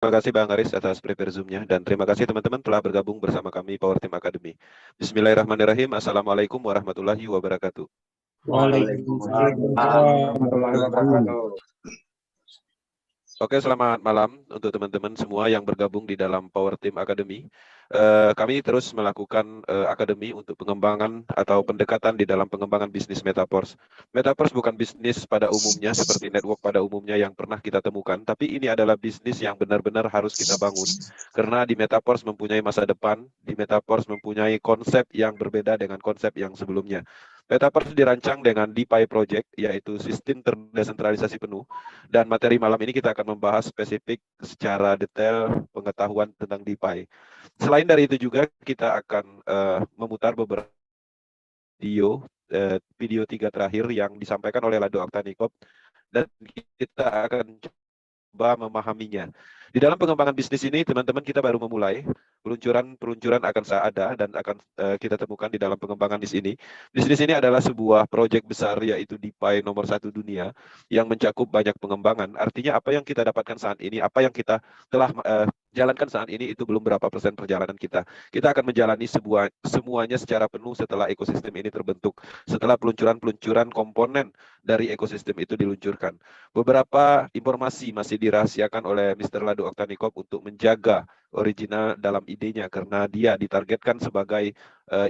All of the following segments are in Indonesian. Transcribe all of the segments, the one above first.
Terima kasih Bang Aris atas prepare Zoom-nya, dan terima kasih teman-teman telah bergabung bersama kami Power Team Academy. Bismillahirrahmanirrahim. Assalamualaikum warahmatullahi wabarakatuh. Waalaikumsalam warahmatullahi wabarakatuh. Oke, selamat malam untuk teman-teman semua yang bergabung di dalam Power Team Academy. Kami terus melakukan akademi untuk pengembangan atau pendekatan di dalam pengembangan bisnis Metaverse. Metaverse bukan bisnis pada umumnya seperti network pada umumnya yang pernah kita temukan, tapi ini adalah bisnis yang benar-benar harus kita bangun. Karena di Metaverse mempunyai masa depan, di Metaverse mempunyai konsep yang berbeda dengan konsep yang sebelumnya. Metaverse dirancang dengan DeFi Project, yaitu sistem terdesentralisasi penuh. Dan materi malam ini kita akan membahas spesifik secara detail pengetahuan tentang DeFi. Selain dari itu juga kita akan memutar beberapa video 3 terakhir yang disampaikan oleh Lado Aktanikop, dan kita akan coba memahaminya. Di dalam pengembangan bisnis ini, teman-teman, kita baru memulai. Peluncuran akan ada dan akan kita temukan di dalam pengembangan bisnis ini. Bisnis ini adalah sebuah proyek besar, yaitu DeFi nomor 1 dunia yang mencakup banyak pengembangan. Artinya apa yang kita dapatkan saat ini, apa yang kita telah jalankan saat ini itu belum berapa persen perjalanan kita. Kita akan menjalani semuanya secara penuh setelah ekosistem ini terbentuk, setelah peluncuran komponen dari ekosistem itu diluncurkan. Beberapa informasi masih dirahasiakan oleh Mr. Lado Aktanikop untuk menjaga original dalam idenya, karena dia ditargetkan sebagai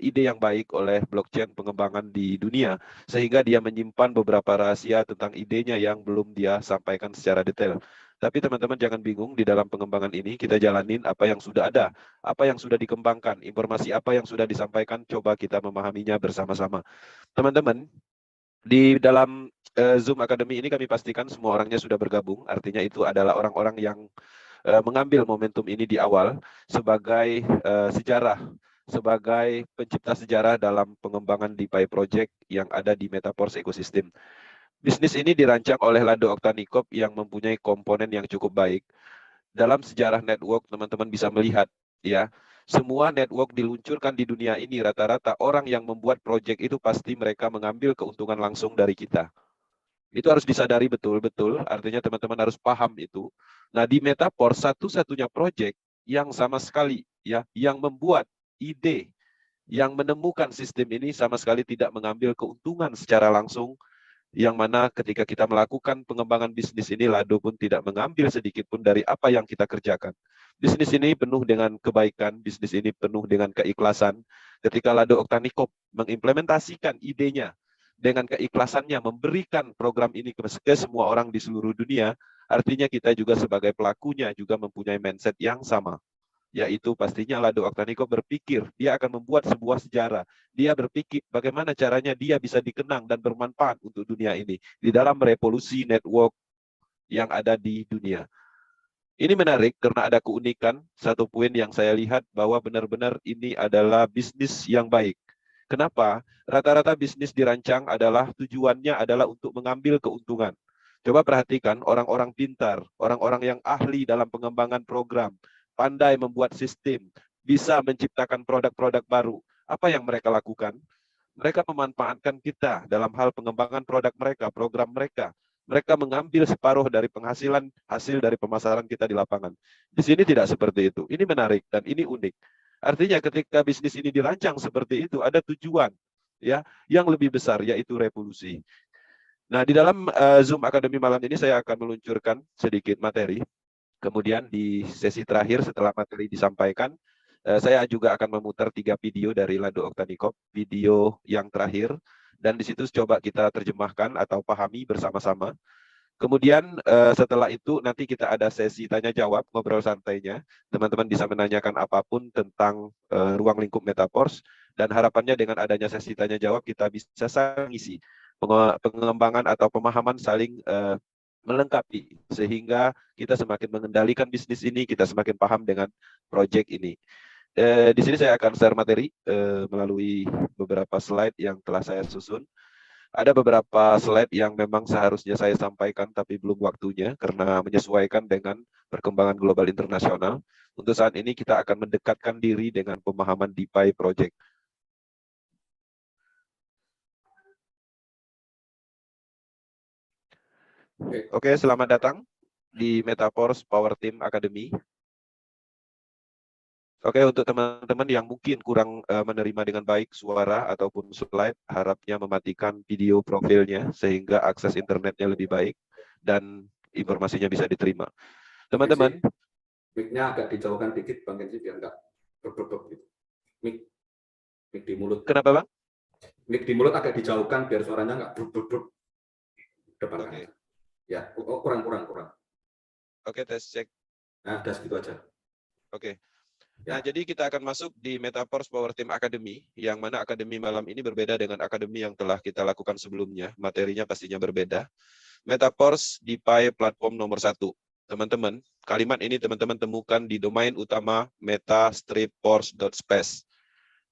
ide yang baik oleh blockchain pengembangan di dunia, sehingga dia menyimpan beberapa rahasia tentang idenya yang belum dia sampaikan secara detail. Tapi teman-teman jangan bingung, di dalam pengembangan ini kita jalanin apa yang sudah ada, apa yang sudah dikembangkan, informasi apa yang sudah disampaikan, coba kita memahaminya bersama-sama. Teman-teman, di dalam Zoom Academy ini kami pastikan semua orangnya sudah bergabung, artinya itu adalah orang-orang yang mengambil momentum ini di awal sebagai sejarah, sebagai pencipta sejarah dalam pengembangan DeFi Project yang ada di Metaverse Ecosystem. Bisnis ini dirancang oleh Lado Aktanikop yang mempunyai komponen yang cukup baik. Dalam sejarah network, teman-teman bisa melihat, ya, semua network diluncurkan di dunia ini, rata-rata orang yang membuat project itu pasti mereka mengambil keuntungan langsung dari kita. Itu harus disadari betul-betul, artinya teman-teman harus paham itu. Nah, di Metaverse satu-satunya project yang sama sekali, ya, yang membuat ide, yang menemukan sistem ini sama sekali tidak mengambil keuntungan secara langsung, yang mana ketika kita melakukan pengembangan bisnis ini, Lado pun tidak mengambil sedikit pun dari apa yang kita kerjakan. Bisnis ini penuh dengan kebaikan, bisnis ini penuh dengan keikhlasan. Ketika Lado Aktanikop mengimplementasikan idenya dengan keikhlasannya, memberikan program ini ke semua orang di seluruh dunia, artinya kita juga sebagai pelakunya juga mempunyai mindset yang sama, yaitu pastinya Lado Aktanikop berpikir dia akan membuat sebuah sejarah. Dia berpikir bagaimana caranya dia bisa dikenang dan bermanfaat untuk dunia ini di dalam revolusi network yang ada di dunia. Ini menarik karena ada keunikan, satu poin yang saya lihat bahwa benar-benar ini adalah bisnis yang baik. Kenapa? Rata-rata bisnis dirancang adalah tujuannya adalah untuk mengambil keuntungan. Coba perhatikan orang-orang pintar, orang-orang yang ahli dalam pengembangan program, pandai membuat sistem, bisa menciptakan produk-produk baru. Apa yang mereka lakukan? Mereka memanfaatkan kita dalam hal pengembangan produk mereka, program mereka. Mereka mengambil separuh dari penghasilan hasil dari pemasaran kita di lapangan. Di sini tidak seperti itu. Ini menarik dan ini unik. Artinya ketika bisnis ini dirancang seperti itu, ada tujuan, ya, yang lebih besar, yaitu revolusi. Nah, di dalam Zoom Academy malam ini saya akan meluncurkan sedikit materi. Kemudian di sesi terakhir setelah materi disampaikan, saya juga akan memutar 3 video dari Lado Aktanikop, video yang terakhir, dan di situ coba kita terjemahkan atau pahami bersama-sama. Kemudian setelah itu nanti kita ada sesi tanya jawab, ngobrol santainya. Teman-teman bisa menanyakan apapun tentang ruang lingkup Metaverse, dan harapannya dengan adanya sesi tanya jawab kita bisa saling isi pengembangan atau pemahaman saling melengkapi, sehingga kita semakin mengendalikan bisnis ini, kita semakin paham dengan proyek ini. Di sini saya akan share materi melalui beberapa slide yang telah saya susun. Ada beberapa slide yang memang seharusnya saya sampaikan tapi belum waktunya karena menyesuaikan dengan perkembangan global internasional. Untuk saat ini kita akan mendekatkan diri dengan pemahaman DeFi Project. Oke, selamat datang. di Metaforce Power Team Academy. Oke, untuk teman-teman yang mungkin kurang menerima dengan baik suara ataupun slide, harapnya mematikan video profilnya sehingga akses internetnya lebih baik dan informasinya bisa diterima. Teman-teman, mic-nya agak dijauhkan dikit Bang Kenzi biar enggak berbebek gitu. Mic di mulut. kenapa Bang? Mic di mulut agak dijauhkan biar suaranya enggak berbebek depan kan. Ya, kurang. Oke, tes cek. Nah, udah segitu aja. Oke. Ya. Nah, jadi kita akan masuk di Metaforce Power Team Academy, yang mana akademi malam ini berbeda dengan akademi yang telah kita lakukan sebelumnya. Materinya pastinya berbeda. Metaforce DeFi platform nomor 1. Teman-teman, kalimat ini teman-teman temukan di domain utama meta-force.space.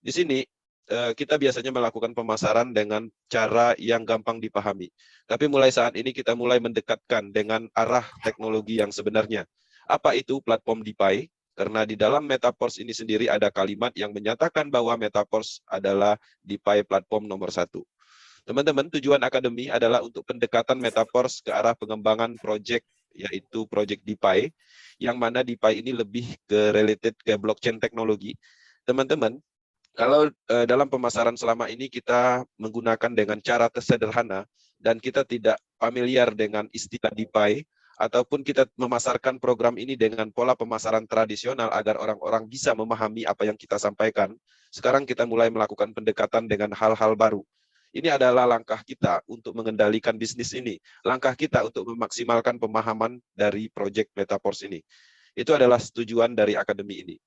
Di sini kita biasanya melakukan pemasaran dengan cara yang gampang dipahami. Tapi mulai saat ini kita mulai mendekatkan dengan arah teknologi yang sebenarnya. Apa itu platform DeFi? Karena di dalam Metaforce ini sendiri ada kalimat yang menyatakan bahwa Metaforce adalah DeFi platform nomor 1. Teman-teman, tujuan akademi adalah untuk pendekatan Metaforce ke arah pengembangan proyek, yaitu proyek DeFi, yang mana DeFi ini lebih ke related ke blockchain teknologi. Teman-teman, kalau dalam pemasaran selama ini kita menggunakan dengan cara sederhana dan kita tidak familiar dengan istilah DeFi, ataupun kita memasarkan program ini dengan pola pemasaran tradisional agar orang-orang bisa memahami apa yang kita sampaikan, sekarang kita mulai melakukan pendekatan dengan hal-hal baru. Ini adalah langkah kita untuk mengendalikan bisnis ini, langkah kita untuk memaksimalkan pemahaman dari proyek Metaforce ini. Itu adalah tujuan dari akademi ini.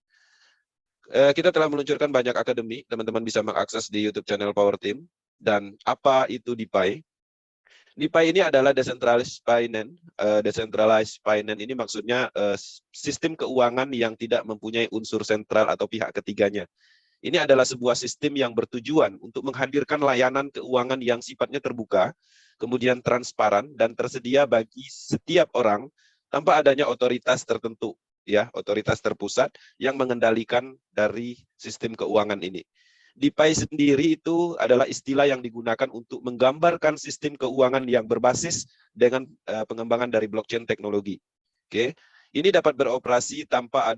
Kita telah meluncurkan banyak akademi, teman-teman bisa mengakses di YouTube channel Power Team. Dan apa itu DeFi? DeFi ini adalah decentralized finance. Decentralized finance ini maksudnya sistem keuangan yang tidak mempunyai unsur sentral atau pihak ketiganya. Ini adalah sebuah sistem yang bertujuan untuk menghadirkan layanan keuangan yang sifatnya terbuka, kemudian transparan dan tersedia bagi setiap orang tanpa adanya otoritas tertentu, ya, otoritas terpusat yang mengendalikan dari sistem keuangan ini. DeFi sendiri itu adalah istilah yang digunakan untuk menggambarkan sistem keuangan yang berbasis dengan pengembangan dari blockchain teknologi. Oke, ini dapat beroperasi tanpa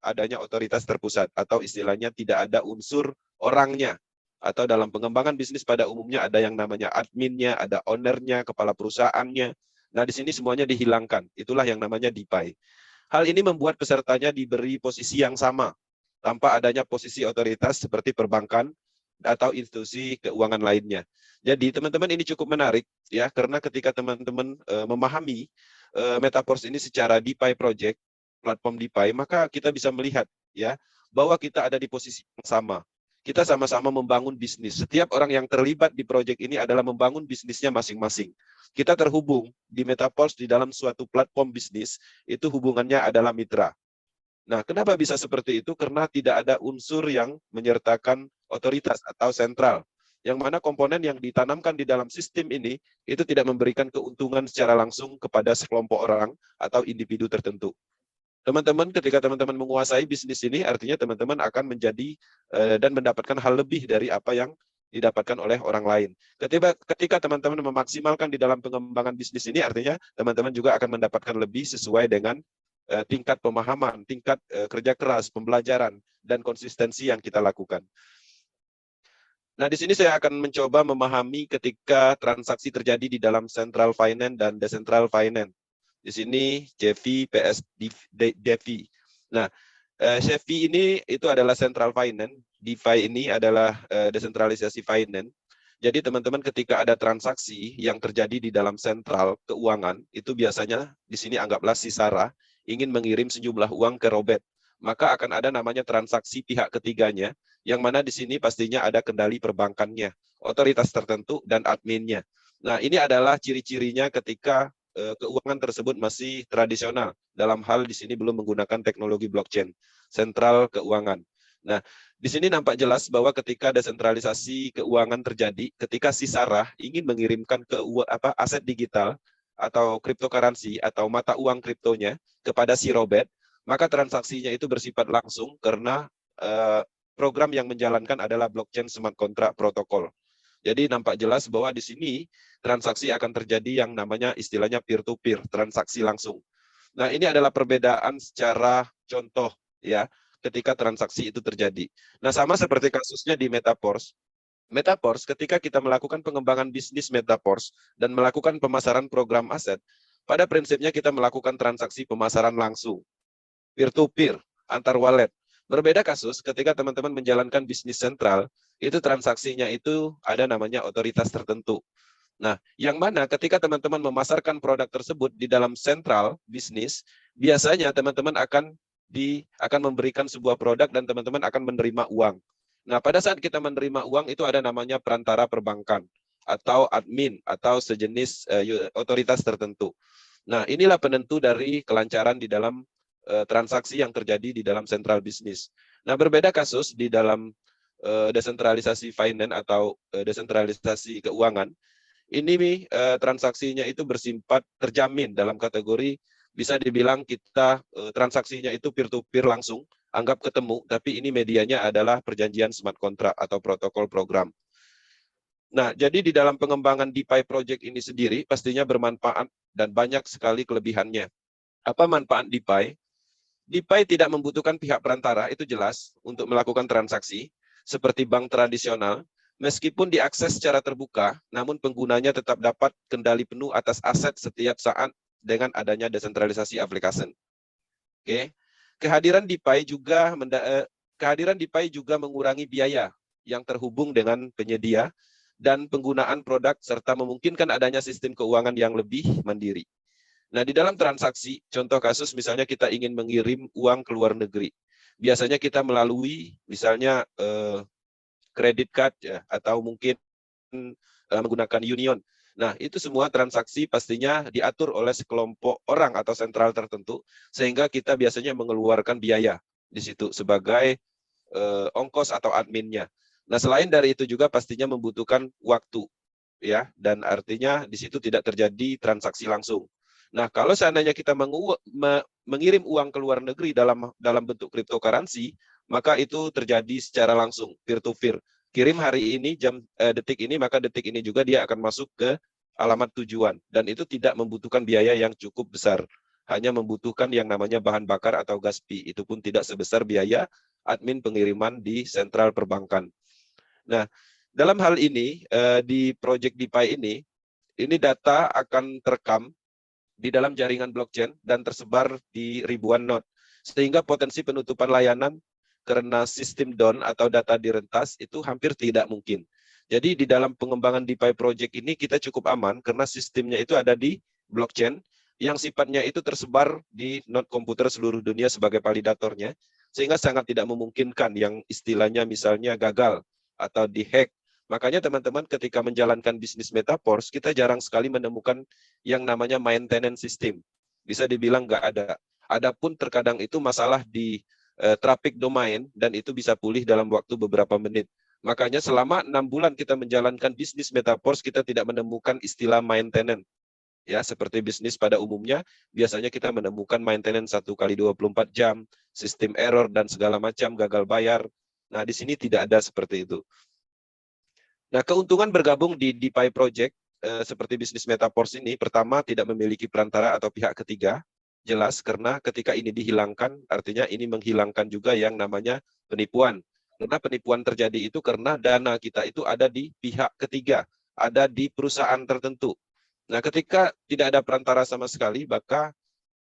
adanya otoritas terpusat atau istilahnya tidak ada unsur orangnya. Atau dalam pengembangan bisnis pada umumnya ada yang namanya adminnya, ada ownernya, kepala perusahaannya. Nah, di sini semuanya dihilangkan. Itulah yang namanya DeFi. Hal ini membuat pesertanya diberi posisi yang sama, tanpa adanya posisi otoritas seperti perbankan atau institusi keuangan lainnya. Jadi teman-teman ini cukup menarik ya, karena ketika teman-teman memahami Metaforce ini secara DeFi project, platform DeFi, maka kita bisa melihat ya bahwa kita ada di posisi yang sama. Kita sama-sama membangun bisnis. Setiap orang yang terlibat di proyek ini adalah membangun bisnisnya masing-masing. Kita terhubung di Metaforce di dalam suatu platform bisnis, itu hubungannya adalah mitra. Nah, kenapa bisa seperti itu? Karena tidak ada unsur yang menyertakan otoritas atau sentral. Yang mana komponen yang ditanamkan di dalam sistem ini, itu tidak memberikan keuntungan secara langsung kepada sekelompok orang atau individu tertentu. Teman-teman, ketika teman-teman menguasai bisnis ini, artinya teman-teman akan menjadi dan mendapatkan hal lebih dari apa yang didapatkan oleh orang lain. Ketika teman-teman memaksimalkan di dalam pengembangan bisnis ini, artinya teman-teman juga akan mendapatkan lebih sesuai dengan tingkat pemahaman, tingkat kerja keras, pembelajaran, dan konsistensi yang kita lakukan. Nah, di sini saya akan mencoba memahami ketika transaksi terjadi di dalam Central Finance dan Decentral Finance. Di sini Jeffy PS DeFi. Nah, Jeffy ini itu adalah Central Finance, DeFi ini adalah desentralisasi finance. Jadi teman-teman ketika ada transaksi yang terjadi di dalam sentral keuangan, itu biasanya di sini anggaplah si Sarah ingin mengirim sejumlah uang ke Robert. Maka akan ada namanya transaksi pihak ketiganya, yang mana di sini pastinya ada kendali perbankannya, otoritas tertentu, dan adminnya. Nah, ini adalah ciri-cirinya ketika keuangan tersebut masih tradisional. Dalam hal di sini belum menggunakan teknologi blockchain, sentral keuangan. Nah, di sini nampak jelas bahwa ketika desentralisasi keuangan terjadi, ketika si Sarah ingin mengirimkan aset digital atau cryptocurrency atau mata uang kriptonya kepada si Robert, maka transaksinya itu bersifat langsung karena program yang menjalankan adalah blockchain smart contract protocol. Jadi nampak jelas bahwa di sini transaksi akan terjadi yang namanya istilahnya peer-to-peer, transaksi langsung. Nah, ini adalah perbedaan secara contoh ya ketika transaksi itu terjadi. Nah, sama seperti kasusnya di Metaverse. Metaverse, ketika kita melakukan pengembangan bisnis Metaverse dan melakukan pemasaran program aset, pada prinsipnya kita melakukan transaksi pemasaran langsung, peer-to-peer, antar wallet. Berbeda kasus ketika teman-teman menjalankan bisnis sentral, itu transaksinya itu ada namanya otoritas tertentu. Nah, yang mana ketika teman-teman memasarkan produk tersebut di dalam sentral bisnis, biasanya teman-teman akan memberikan sebuah produk dan teman-teman akan menerima uang. Nah, pada saat kita menerima uang itu ada namanya perantara perbankan atau admin atau sejenis otoritas tertentu. Nah, inilah penentu dari kelancaran di dalam transaksi yang terjadi di dalam sentral bisnis. Nah, berbeda kasus di dalam desentralisasi finance atau desentralisasi keuangan. Ini transaksinya itu bersifat terjamin dalam kategori bisa dibilang kita transaksinya itu peer-to-peer langsung, anggap ketemu, tapi ini medianya adalah perjanjian smart contract atau protokol program. Nah, jadi di dalam pengembangan DeFi project ini sendiri pastinya bermanfaat dan banyak sekali kelebihannya. Apa manfaat DeFi? DeFi tidak membutuhkan pihak perantara, itu jelas, untuk melakukan transaksi, seperti bank tradisional, meskipun diakses secara terbuka, namun penggunanya tetap dapat kendali penuh atas aset setiap saat dengan adanya desentralisasi aplikasi. Oke. Kehadiran DeFi juga mengurangi biaya yang terhubung dengan penyedia dan penggunaan produk serta memungkinkan adanya sistem keuangan yang lebih mandiri. Nah, di dalam transaksi, contoh kasus misalnya kita ingin mengirim uang ke luar negeri. Biasanya kita melalui misalnya credit card ya, atau mungkin menggunakan Union. Nah, itu semua transaksi pastinya diatur oleh sekelompok orang atau sentral tertentu, sehingga kita biasanya mengeluarkan biaya di situ sebagai ongkos atau adminnya. Nah, selain dari itu juga pastinya membutuhkan waktu, ya, dan artinya di situ tidak terjadi transaksi langsung. Nah, kalau seandainya kita mengirim uang ke luar negeri dalam bentuk cryptocurrency, maka itu terjadi secara langsung, peer-to-peer. Kirim hari ini, detik ini, maka detik ini juga dia akan masuk ke alamat tujuan. Dan itu tidak membutuhkan biaya yang cukup besar. Hanya membutuhkan yang namanya bahan bakar atau gas fee. Itu pun tidak sebesar biaya admin pengiriman di sentral perbankan. Nah, dalam hal ini, di project DeFi ini data akan terekam di dalam jaringan blockchain dan tersebar di ribuan node. Sehingga potensi penutupan layanan karena sistem down atau data direntas itu hampir tidak mungkin. Jadi di dalam pengembangan DeFi project ini kita cukup aman karena sistemnya itu ada di blockchain yang sifatnya itu tersebar di node komputer seluruh dunia sebagai validatornya, sehingga sangat tidak memungkinkan yang istilahnya misalnya gagal atau dihack. Makanya teman-teman ketika menjalankan bisnis Metaverse, kita jarang sekali menemukan yang namanya maintenance system. Bisa dibilang nggak ada. Adapun terkadang itu masalah di traffic domain dan itu bisa pulih dalam waktu beberapa menit. Makanya selama 6 bulan kita menjalankan bisnis Metaverse, kita tidak menemukan istilah maintenance. Ya, seperti bisnis pada umumnya, biasanya kita menemukan maintenance 1 kali 24 jam, sistem error dan segala macam, gagal bayar. Nah, di sini tidak ada seperti itu. Nah, keuntungan bergabung di DeFi Project seperti bisnis Metaverse ini, pertama tidak memiliki perantara atau pihak ketiga, jelas karena ketika ini dihilangkan, artinya ini menghilangkan juga yang namanya penipuan. Karena penipuan terjadi itu karena dana kita itu ada di pihak ketiga, ada di perusahaan tertentu. Nah, ketika tidak ada perantara sama sekali, maka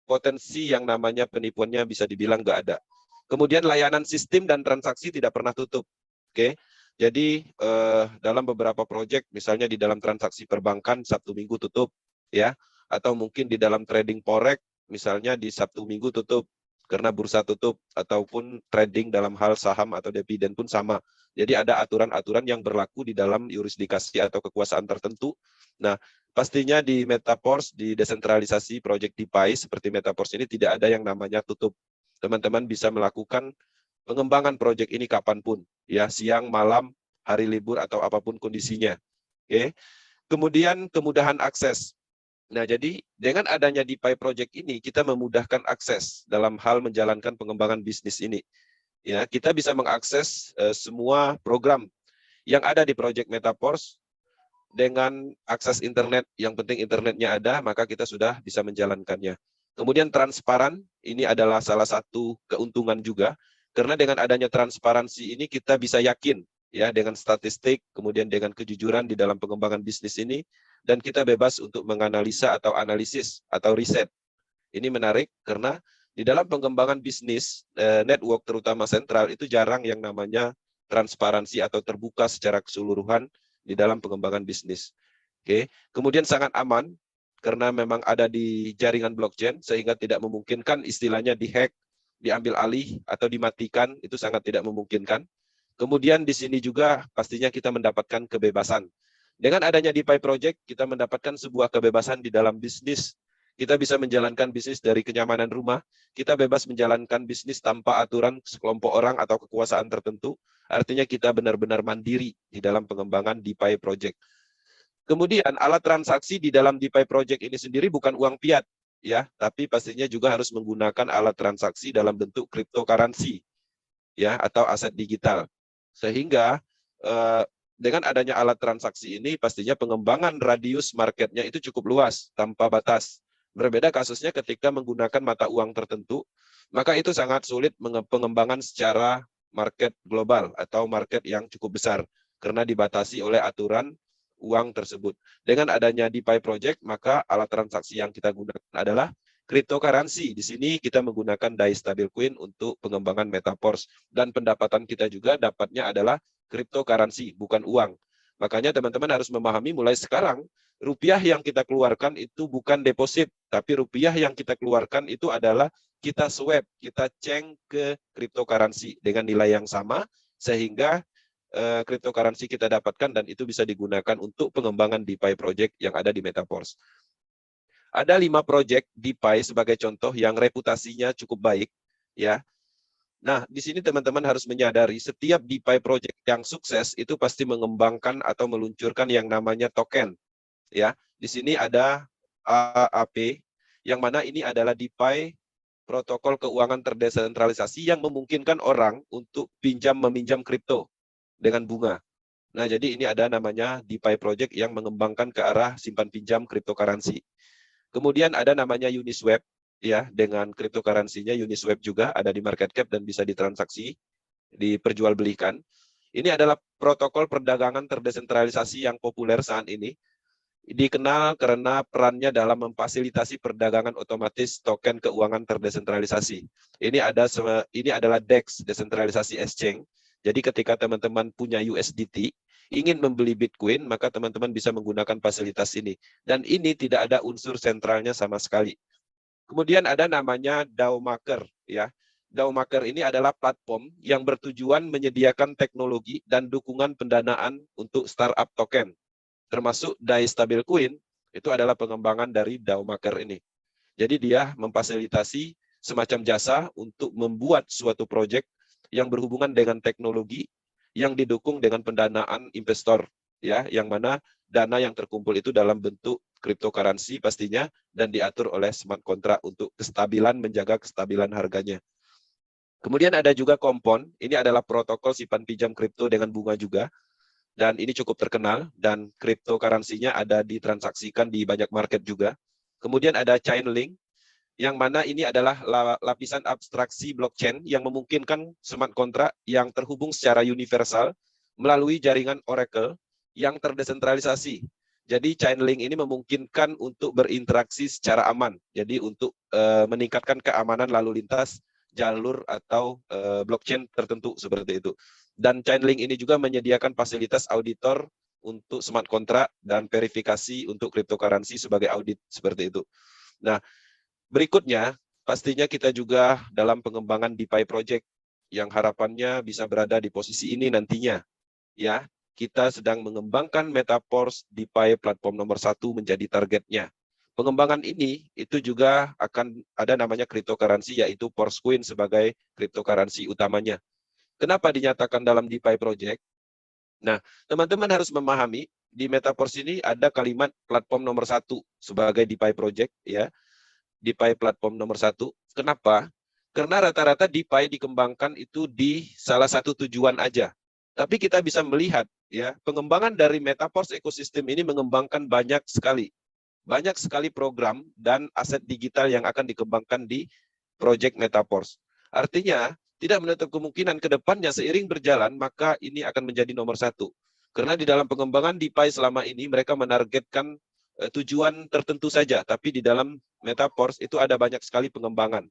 potensi yang namanya penipuannya bisa dibilang nggak ada. Kemudian layanan sistem dan transaksi tidak pernah tutup. Oke. Jadi dalam beberapa proyek, misalnya di dalam transaksi perbankan Sabtu Minggu tutup, ya, atau mungkin di dalam trading forex, misalnya di Sabtu Minggu tutup karena bursa tutup, ataupun trading dalam hal saham atau dividen pun sama. Jadi ada aturan-aturan yang berlaku di dalam yurisdiksi atau kekuasaan tertentu. Nah, pastinya di Metaverse, di desentralisasi proyek DeFi seperti Metaverse ini tidak ada yang namanya tutup. Teman-teman bisa melakukan pengembangan proyek ini kapanpun, ya, siang, malam, hari libur, atau apapun kondisinya. Oke. Kemudian kemudahan akses. Nah, jadi dengan adanya DeFi project ini, kita memudahkan akses dalam hal menjalankan pengembangan bisnis ini. Ya, kita bisa mengakses semua program yang ada di project Metaverse dengan akses internet. Yang penting internetnya ada, maka kita sudah bisa menjalankannya. Kemudian transparan, ini adalah salah satu keuntungan juga, karena dengan adanya transparansi ini kita bisa yakin ya dengan statistik, kemudian dengan kejujuran di dalam pengembangan bisnis ini, dan kita bebas untuk menganalisa atau analisis atau riset. Ini menarik karena di dalam pengembangan bisnis, network terutama sentral, itu jarang yang namanya transparansi atau terbuka secara keseluruhan di dalam pengembangan bisnis. Oke, kemudian sangat aman, karena memang ada di jaringan blockchain sehingga tidak memungkinkan istilahnya dihack, diambil alih atau dimatikan, itu sangat tidak memungkinkan. Kemudian di sini juga pastinya kita mendapatkan kebebasan. Dengan adanya DeFi Project, kita mendapatkan sebuah kebebasan di dalam bisnis. Kita bisa menjalankan bisnis dari kenyamanan rumah, kita bebas menjalankan bisnis tanpa aturan sekelompok orang atau kekuasaan tertentu. Artinya kita benar-benar mandiri di dalam pengembangan DeFi Project. Kemudian alat transaksi di dalam DeFi Project ini sendiri bukan uang fiat, ya, tapi pastinya juga harus menggunakan alat transaksi dalam bentuk cryptocurrency, ya, atau aset digital. Sehingga dengan adanya alat transaksi ini, pastinya pengembangan radius marketnya itu cukup luas, tanpa batas. Berbeda kasusnya ketika menggunakan mata uang tertentu, maka itu sangat sulit pengembangan secara market global atau market yang cukup besar, karena dibatasi oleh aturan uang tersebut. Dengan adanya DeFi Project, maka alat transaksi yang kita gunakan adalah cryptocurrency. Di sini kita menggunakan DAI stablecoin untuk pengembangan Metaverse. Dan pendapatan kita juga dapatnya adalah cryptocurrency, bukan uang. Makanya teman-teman harus memahami mulai sekarang, rupiah yang kita keluarkan itu bukan deposit, tapi rupiah yang kita keluarkan itu adalah kita swap, kita change ke cryptocurrency dengan nilai yang sama, sehingga cryptocurrency kita dapatkan dan itu bisa digunakan untuk pengembangan DeFi project yang ada di Metaverse. Ada 5 project DeFi sebagai contoh yang reputasinya cukup baik, ya. Nah, di sini teman-teman harus menyadari setiap DeFi project yang sukses itu pasti mengembangkan atau meluncurkan yang namanya token, ya. Di sini ada AAP, yang mana ini adalah DeFi protokol keuangan terdesentralisasi yang memungkinkan orang untuk meminjam kripto dengan bunga. Nah, jadi ini ada namanya DeFi Project yang mengembangkan ke arah simpan pinjam cryptocurrency. Kemudian ada namanya Uniswap, ya, dengan cryptocurrency-nya Uniswap juga ada di market cap dan bisa ditransaksi, diperjualbelikan. Ini adalah protokol perdagangan terdesentralisasi yang populer saat ini. Dikenal karena perannya dalam memfasilitasi perdagangan otomatis token keuangan terdesentralisasi. Ini adalah DEX, desentralisasi exchange. Jadi ketika teman-teman punya USDT, ingin membeli Bitcoin, maka teman-teman bisa menggunakan fasilitas ini. Dan ini tidak ada unsur sentralnya sama sekali. Kemudian ada namanya DAO Maker, ya. DAO Maker ini adalah platform yang bertujuan menyediakan teknologi dan dukungan pendanaan untuk startup token, termasuk DAI stablecoin. Itu adalah pengembangan dari DAO Maker ini. Jadi dia memfasilitasi semacam jasa untuk membuat suatu proyek yang berhubungan dengan teknologi yang didukung dengan pendanaan investor, ya, yang mana dana yang terkumpul itu dalam bentuk cryptocurrency pastinya dan diatur oleh smart contract untuk kestabilan, menjaga kestabilan harganya. Kemudian ada juga Kompon, ini adalah protokol simpan pinjam kripto dengan bunga juga, dan ini cukup terkenal dan cryptocurrency-nya ada ditransaksikan di banyak market juga. Kemudian ada Chainlink, yang mana ini adalah lapisan abstraksi blockchain yang memungkinkan smart contract yang terhubung secara universal melalui jaringan Oracle yang terdesentralisasi. Jadi Chainlink ini memungkinkan untuk berinteraksi secara aman. Jadi untuk meningkatkan keamanan lalu lintas jalur atau blockchain tertentu seperti itu. Dan Chainlink ini juga menyediakan fasilitas auditor untuk smart contract dan verifikasi untuk cryptocurrency sebagai audit seperti itu. Nah, berikutnya, pastinya kita juga dalam pengembangan DeFi Project yang harapannya bisa berada di posisi ini nantinya. Ya, kita sedang mengembangkan Metaverse DeFi platform nomor 1 menjadi targetnya. Pengembangan ini itu juga akan ada namanya cryptocurrency, yaitu Porcoin sebagai cryptocurrency utamanya. Kenapa dinyatakan dalam DeFi Project? Nah, teman-teman harus memahami di Metaverse ini ada kalimat platform nomor 1 sebagai DeFi Project, ya. DeFi platform nomor 1. Kenapa? Karena rata-rata DeFi dikembangkan itu di salah satu tujuan aja. Tapi kita bisa melihat, ya, pengembangan dari Metaverse ekosistem ini mengembangkan banyak sekali. banyak sekali program dan aset digital yang akan dikembangkan di Project Metaverse. Artinya, tidak menutup kemungkinan ke depannya seiring berjalan, maka ini akan menjadi nomor satu. Karena di dalam pengembangan DeFi selama ini, mereka menargetkan tujuan tertentu saja, tapi di dalam Metaverse itu ada banyak sekali pengembangan.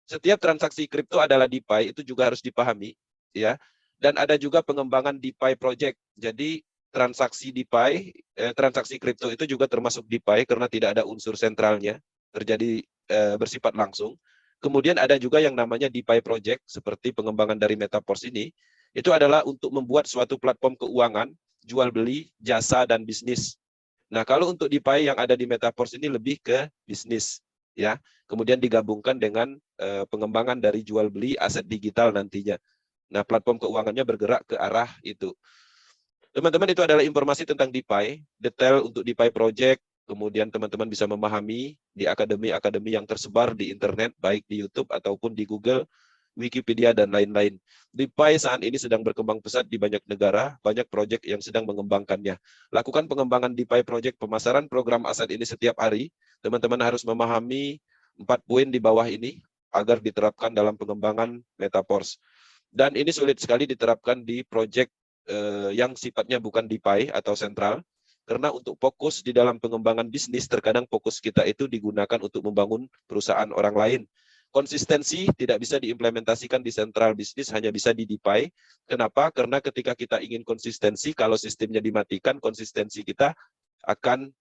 Setiap transaksi kripto adalah DeFi, itu juga harus dipahami, ya. Dan ada juga pengembangan DeFi project. Jadi transaksi DeFi, transaksi kripto itu juga termasuk DeFi karena tidak ada unsur sentralnya, terjadi bersifat langsung. Kemudian ada juga yang namanya DeFi project, seperti pengembangan dari Metaverse ini, itu adalah untuk membuat suatu platform keuangan, jual beli, jasa, dan bisnis. Nah, kalau untuk DeFi yang ada di Metaverse ini lebih ke bisnis, ya. Kemudian digabungkan dengan pengembangan dari jual beli aset digital nantinya. Nah, platform keuangannya bergerak ke arah itu. Teman-teman, itu adalah informasi tentang DeFi, detail untuk DeFi project, kemudian teman-teman bisa memahami di akademi-akademi yang tersebar di internet, baik di YouTube ataupun di Google, Wikipedia, dan lain-lain. DeFi saat ini sedang berkembang pesat di banyak negara, banyak proyek yang sedang mengembangkannya. Lakukan pengembangan DeFi project, pemasaran program aset ini setiap hari. Teman-teman harus memahami 4 poin di bawah ini agar diterapkan dalam pengembangan Metaverse. Dan ini sulit sekali diterapkan di proyek yang sifatnya bukan DeFi atau sentral, karena untuk fokus di dalam pengembangan bisnis, terkadang fokus kita itu digunakan untuk membangun perusahaan orang lain. Konsistensi tidak bisa diimplementasikan di sentral bisnis, hanya bisa di DeFi. Kenapa? Karena ketika kita ingin konsistensi, kalau sistemnya dimatikan, konsistensi kita akan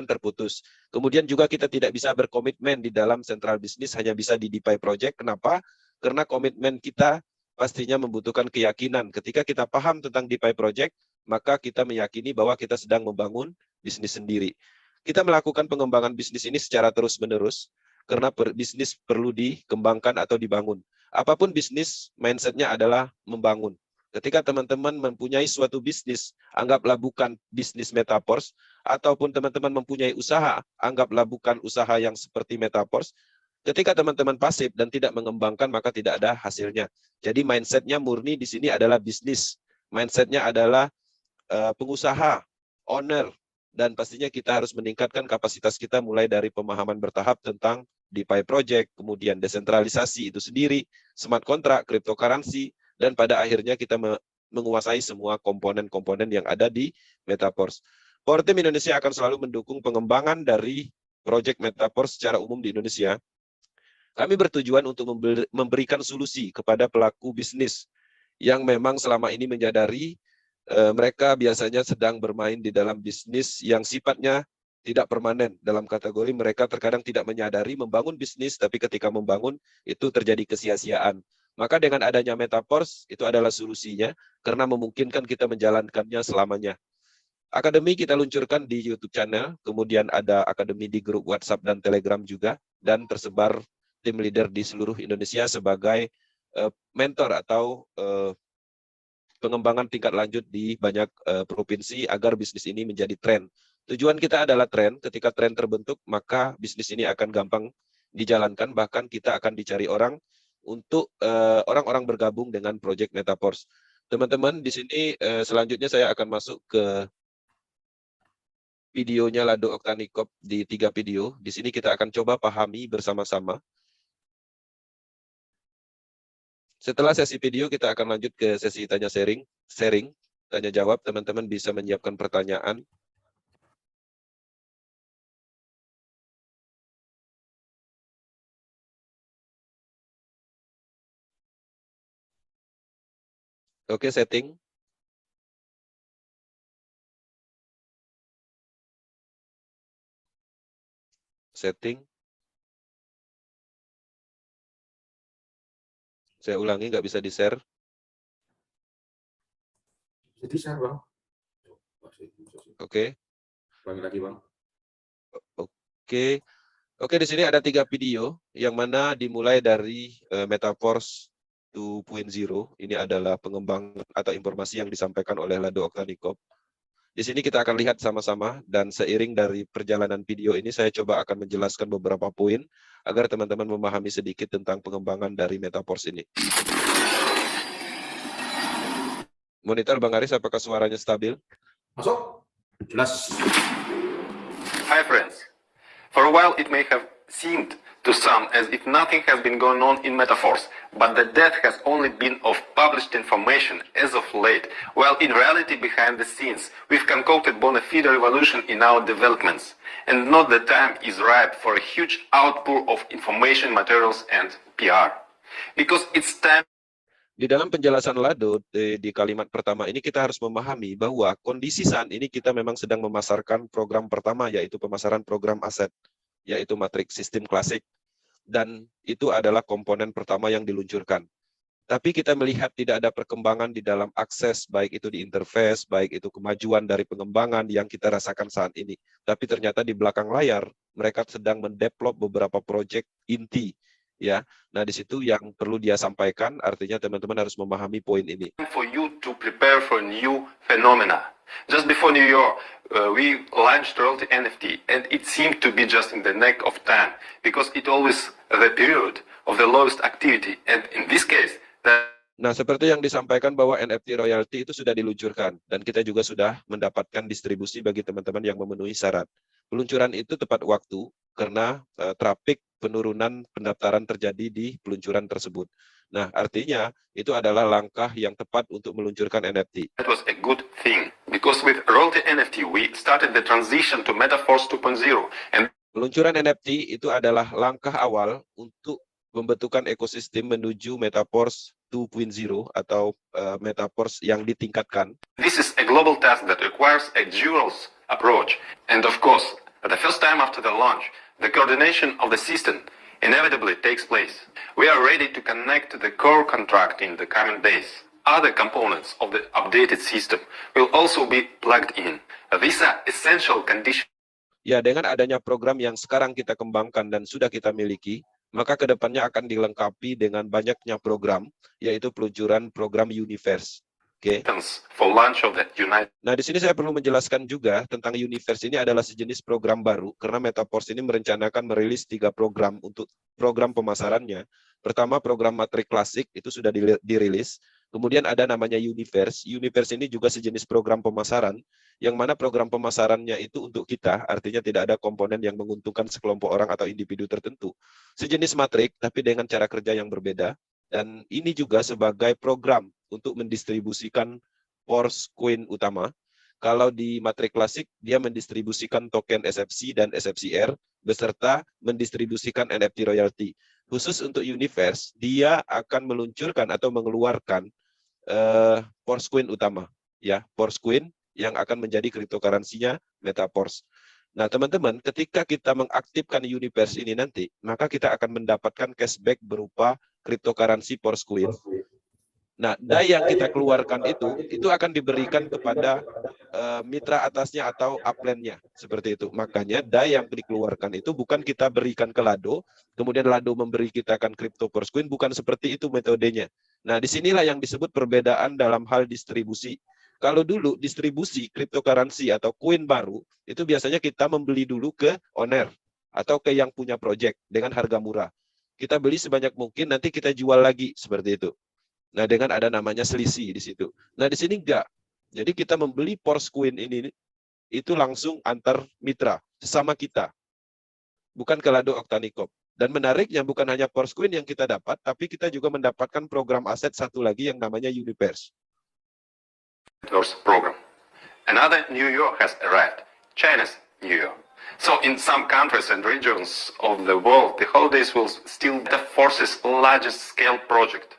terputus. Kemudian juga kita tidak bisa berkomitmen di dalam sentral bisnis, hanya bisa di DeFi project. Kenapa? Karena komitmen kita pastinya membutuhkan keyakinan. Ketika kita paham tentang DeFi project, maka kita meyakini bahwa kita sedang membangun bisnis sendiri. Kita melakukan pengembangan bisnis ini secara terus-menerus, karena bisnis perlu dikembangkan atau dibangun. Apapun bisnis, mindset-nya adalah membangun. Ketika teman-teman mempunyai suatu bisnis, anggaplah bukan bisnis Metaverse, ataupun teman-teman mempunyai usaha, anggaplah bukan usaha yang seperti Metaverse. Ketika teman-teman pasif dan tidak mengembangkan, maka tidak ada hasilnya. Jadi mindset-nya murni di sini adalah bisnis. Mindset-nya adalah pengusaha, owner, dan pastinya kita harus meningkatkan kapasitas kita mulai dari pemahaman bertahap tentang DeFi project, kemudian desentralisasi itu sendiri, smart contract, cryptocurrency, dan pada akhirnya kita menguasai semua komponen-komponen yang ada di Metaverse. Power Team Indonesia akan selalu mendukung pengembangan dari project Metaverse secara umum di Indonesia. Kami bertujuan untuk memberikan solusi kepada pelaku bisnis yang memang selama ini menyadari mereka biasanya sedang bermain di dalam bisnis yang sifatnya tidak permanen. Dalam kategori mereka terkadang tidak menyadari membangun bisnis, tapi ketika membangun itu terjadi kesia-siaan. Maka dengan adanya Metaverse itu adalah solusinya, karena memungkinkan kita menjalankannya selamanya. Akademi kita luncurkan di YouTube channel, kemudian ada akademi di grup WhatsApp dan Telegram juga, dan tersebar tim leader di seluruh Indonesia sebagai mentor atau pengembangan tingkat lanjut di banyak provinsi agar bisnis ini menjadi tren. Tujuan kita adalah tren, ketika tren terbentuk, maka bisnis ini akan gampang dijalankan, bahkan kita akan dicari orang untuk orang-orang bergabung dengan Project Metaverse. Teman-teman, di sini selanjutnya saya akan masuk ke videonya Lado Oktanikop di 3 video. Di sini kita akan coba pahami bersama-sama. Setelah sesi video, kita akan lanjut ke sesi tanya sharing, tanya jawab. Teman-teman bisa menyiapkan pertanyaan. Oke, setting. Setting. Saya ulangi, nggak bisa di-share. Bisa di-share, Bang. Oke. Ulangi lagi, Bang. Oke. Oke, di sini ada 3 video, yang mana dimulai dari Metaverse 2.0. Ini adalah pengembangan atau informasi yang disampaikan oleh Lado Oktanikop. Di sini kita akan lihat sama-sama, dan seiring dari perjalanan video ini, saya coba akan menjelaskan beberapa poin, agar teman-teman memahami sedikit tentang pengembangan dari Metaverse ini. Monitor Bang Aris, apakah suaranya stabil? Masuk? Jelas. Hi friends. For a while it may have seemed to some as if nothing has been going on in Metaforce, but that has only been of published information as of late, while in reality behind the scenes we've concocted bona fide revolution in our developments, and not the time is ripe for a huge outpour of information materials and PR. Because it's time. Di dalam penjelasan Lado di kalimat pertama ini kita harus memahami bahwa kondisi saat ini kita memang sedang memasarkan program pertama, yaitu pemasaran program aset, yaitu matriks sistem klasik, dan itu adalah komponen pertama yang diluncurkan. Tapi kita melihat tidak ada perkembangan di dalam akses, baik itu di interface, baik itu kemajuan dari pengembangan yang kita rasakan saat ini. Tapi ternyata di belakang layar mereka sedang mendevelop beberapa proyek inti, ya. Nah, di situ yang perlu dia sampaikan, artinya teman-teman harus memahami poin ini. For you to prepare for new phenomena. Just before New Year, we launched Royalty NFT, and it seemed to be just in the neck of time, because it always the period of the lowest activity, and in this case, Nah, seperti yang disampaikan bahwa NFT royalty itu sudah diluncurkan, dan kita juga sudah mendapatkan distribusi bagi teman-teman yang memenuhi syarat. Peluncuran itu tepat waktu, karena trafik penurunan pendaftaran terjadi di peluncuran tersebut. Nah, artinya itu adalah langkah yang tepat untuk meluncurkan NFT. That was a good thing, because with Royalty NFT, we started the transition to Metaforce 2.0, and peluncuran NFT itu adalah langkah awal untuk pembentukan ekosistem menuju Metaverse 2.0 atau Metaverse yang ditingkatkan. This is a global task that requires a dual approach. And of course, the first time after the launch, the coordination of the system inevitably takes place. We are ready to connect to the core contract in the coming days. Other components of the updated system will also be plugged in. These are essential conditions. Ya, dengan adanya program yang sekarang kita kembangkan dan sudah kita miliki, maka kedepannya akan dilengkapi dengan banyaknya program, yaitu peluncuran program Universe. Oke. For launch of the United. Nah, di sini saya perlu menjelaskan juga tentang Universe ini adalah sejenis program baru, karena Metaverse ini merencanakan merilis 3 program untuk program pemasarannya. Pertama, program matrik klasik itu sudah dirilis. Kemudian ada namanya Universe. Universe ini juga sejenis program pemasaran, yang mana program pemasarannya itu untuk kita, artinya tidak ada komponen yang menguntungkan sekelompok orang atau individu tertentu. Sejenis matrik, tapi dengan cara kerja yang berbeda. Dan ini juga sebagai program untuk mendistribusikan Force Coin utama. Kalau di matrik klasik, dia mendistribusikan token SFC dan SFCR, beserta mendistribusikan NFT royalty. Khusus untuk Universe, dia akan meluncurkan atau mengeluarkan Force Coin utama, ya, Force Coin yang akan menjadi cryptocurrency-nya Metaverse. Nah, teman-teman, ketika kita mengaktifkan Universe ini nanti, maka kita akan mendapatkan cashback berupa cryptocurrency Force Coin. Nah, DAI yang kita keluarkan itu akan diberikan kepada mitra atasnya atau upline-nya, seperti itu. Makanya DAI yang dikeluarkan itu bukan kita berikan ke Lado, kemudian Lado memberi kita kan crypto Force Coin, bukan seperti itu metodenya. Nah, disinilah yang disebut perbedaan dalam hal distribusi. Kalau dulu distribusi cryptocurrency atau koin baru, itu biasanya kita membeli dulu ke owner atau ke yang punya project dengan harga murah. Kita beli sebanyak mungkin, nanti kita jual lagi, seperti itu. Nah, dengan ada namanya selisih di situ. Nah, di sini enggak. Jadi kita membeli Force Coin ini itu langsung antar mitra, sesama kita. Bukan ke Lado Octanicop. Dan menariknya bukan hanya Force Coin yang kita dapat, tapi kita juga mendapatkan program aset satu lagi yang namanya Universe. Program. Another New Year has arrived, China's New Year. So in some countries and regions of the world, the holidays will still be the Force's largest scale project.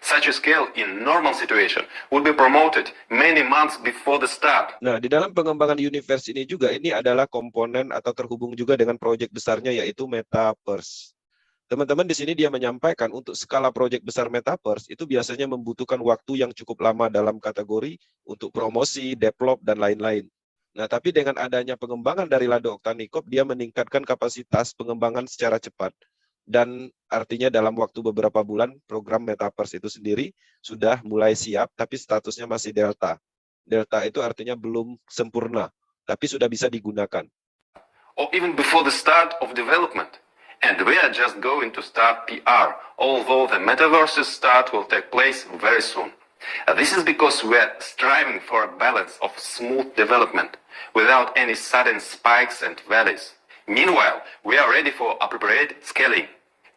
Such a scale in normal situation would be promoted many months before the start. Nah, di dalam pengembangan Universe ini juga, ini adalah komponen atau terhubung juga dengan proyek besarnya, yaitu Metaverse. Teman-teman di sini dia menyampaikan untuk skala proyek besar Metaverse itu biasanya membutuhkan waktu yang cukup lama dalam kategori untuk promosi, develop, dan lain-lain. Nah, tapi dengan adanya pengembangan dari Lado Octanicop, dia meningkatkan kapasitas pengembangan secara cepat. Dan artinya dalam waktu beberapa bulan, program Metaverse itu sendiri sudah mulai siap, tapi statusnya masih Delta. Delta itu artinya belum sempurna, tapi sudah bisa digunakan. Or even before the start of development. And we are just going to start PR, although the Metaverse's start will take place very soon. This is because we are striving for a balance of smooth development without any sudden spikes and valleys. Meanwhile, we are ready for appropriate scaling.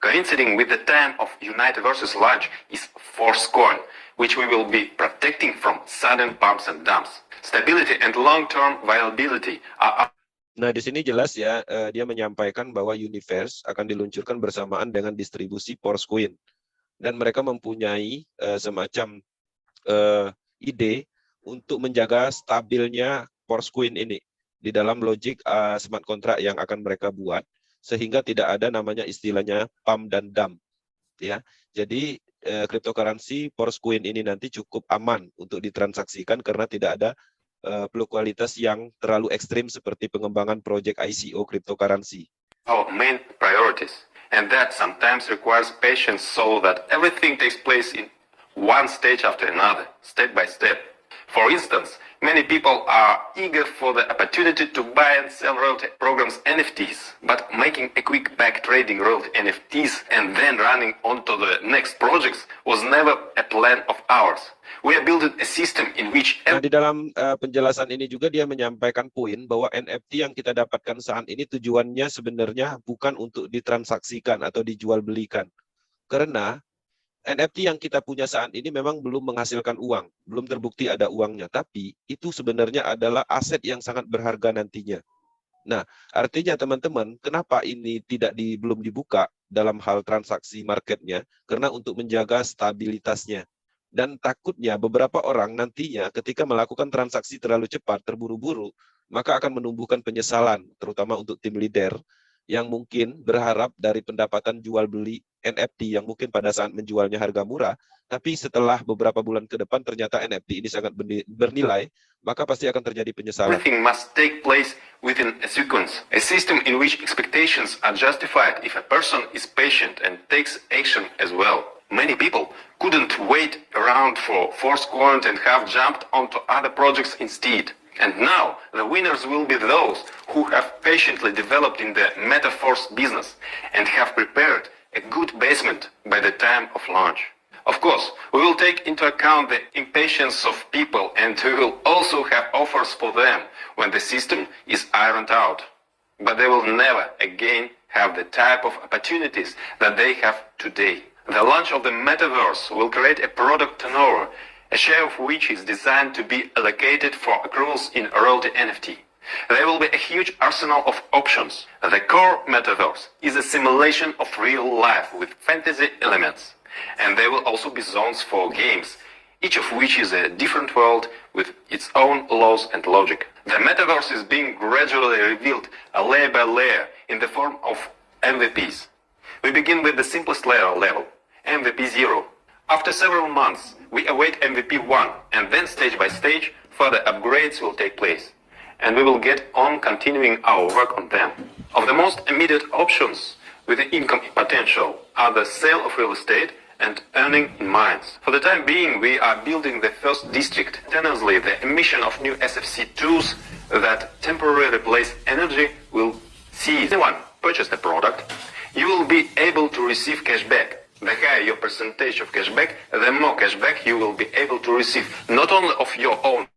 Coinciding with the time of Unite versus launch is Forcecoin, which we will be protecting from sudden pumps and dumps. Stability and long-term viability are. Nah, di sini jelas ya, dia menyampaikan bahwa Universe akan diluncurkan bersamaan dengan distribusi Forcecoin. Dan mereka mempunyai semacam ide untuk menjaga stabilnya Forcecoin ini di dalam logik smart contract yang akan mereka buat, sehingga tidak ada namanya istilahnya pump dan dump. Ya, jadi cryptocurrency Forcecoin ini nanti cukup aman untuk ditransaksikan karena tidak ada fluktualitas yang terlalu ekstrim seperti pengembangan project ICO cryptocurrency. Our main priorities, and that sometimes requires patience so that everything takes place in one stage after another, step by step. For instance, many people are eager for the opportunity to buy and sell royalty programs NFTs, but making a quick back trading royalty NFTs and then running on to the next projects was never a plan of ours. We are building a system in which. Nah, di dalam penjelasan ini juga dia menyampaikan poin bahwa NFT yang kita dapatkan saat ini tujuannya sebenarnya bukan untuk ditransaksikan atau dijual belikan. Karena NFT yang kita punya saat ini memang belum menghasilkan uang, belum terbukti ada uangnya, tapi itu sebenarnya adalah aset yang sangat berharga nantinya. Nah, artinya teman-teman, kenapa ini belum dibuka dalam hal transaksi marketnya? Karena untuk menjaga stabilitasnya. Dan takutnya beberapa orang nantinya ketika melakukan transaksi terlalu cepat, terburu-buru, maka akan menumbuhkan penyesalan, terutama untuk tim leader yang mungkin berharap dari pendapatan jual beli NFT yang mungkin pada saat menjualnya harga murah, tapi setelah beberapa bulan ke depan ternyata NFT ini sangat bernilai, maka pasti akan terjadi penyesalan. Everything must take place within a sequence, a system in which expectations are justified if a person is patient and takes action as well. Many people couldn't wait around for Forcecoin and have jumped onto other projects instead. And now, the winners will be those who have patiently developed in the Metaforce business and have prepared a good basement by the time of launch. Of course, we will take into account the impatience of people and we will also have offers for them when the system is ironed out. But they will never again have the type of opportunities that they have today. The launch of the Metaverse will create a product turnover, a share of which is designed to be allocated for accruals in royalty NFT. There will be a huge arsenal of options. The core Metaverse is a simulation of real life with fantasy elements. And there will also be zones for games, each of which is a different world with its own laws and logic. The Metaverse is being gradually revealed layer by layer in the form of MVPs. We begin with the simplest layer level, MVP 0. After several months, we await MVP 1, and then stage by stage, further upgrades will take place. And we will get on continuing our work on them. Of the most immediate options with the income potential are the sale of real estate and earning in mines. For the time being, we are building the first district. Tendency, the emission of new SFC2s that temporarily replace energy will cease. Anyone purchase the product, you will be able to receive cashback. The higher your percentage of cashback, the more cashback you will be able to receive, not only of your own.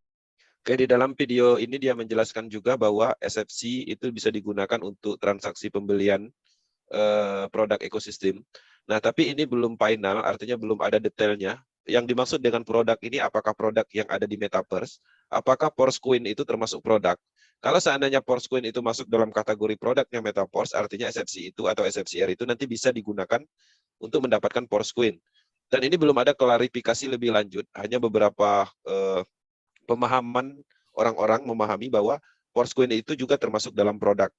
Oke, di dalam video ini dia menjelaskan juga bahwa SFC itu bisa digunakan untuk transaksi pembelian produk ekosistem. Nah, tapi ini belum final, artinya belum ada detailnya. Yang dimaksud dengan produk ini, apakah produk yang ada di Metaverse? Apakah Forcecoin itu termasuk produk? Kalau seandainya Forcecoin itu masuk dalam kategori produknya Metaverse, artinya SFC itu atau SFCR itu nanti bisa digunakan untuk mendapatkan Forcecoin. Dan ini belum ada klarifikasi lebih lanjut, hanya beberapa pemahaman orang-orang memahami bahwa Forcecoin itu juga termasuk dalam produk.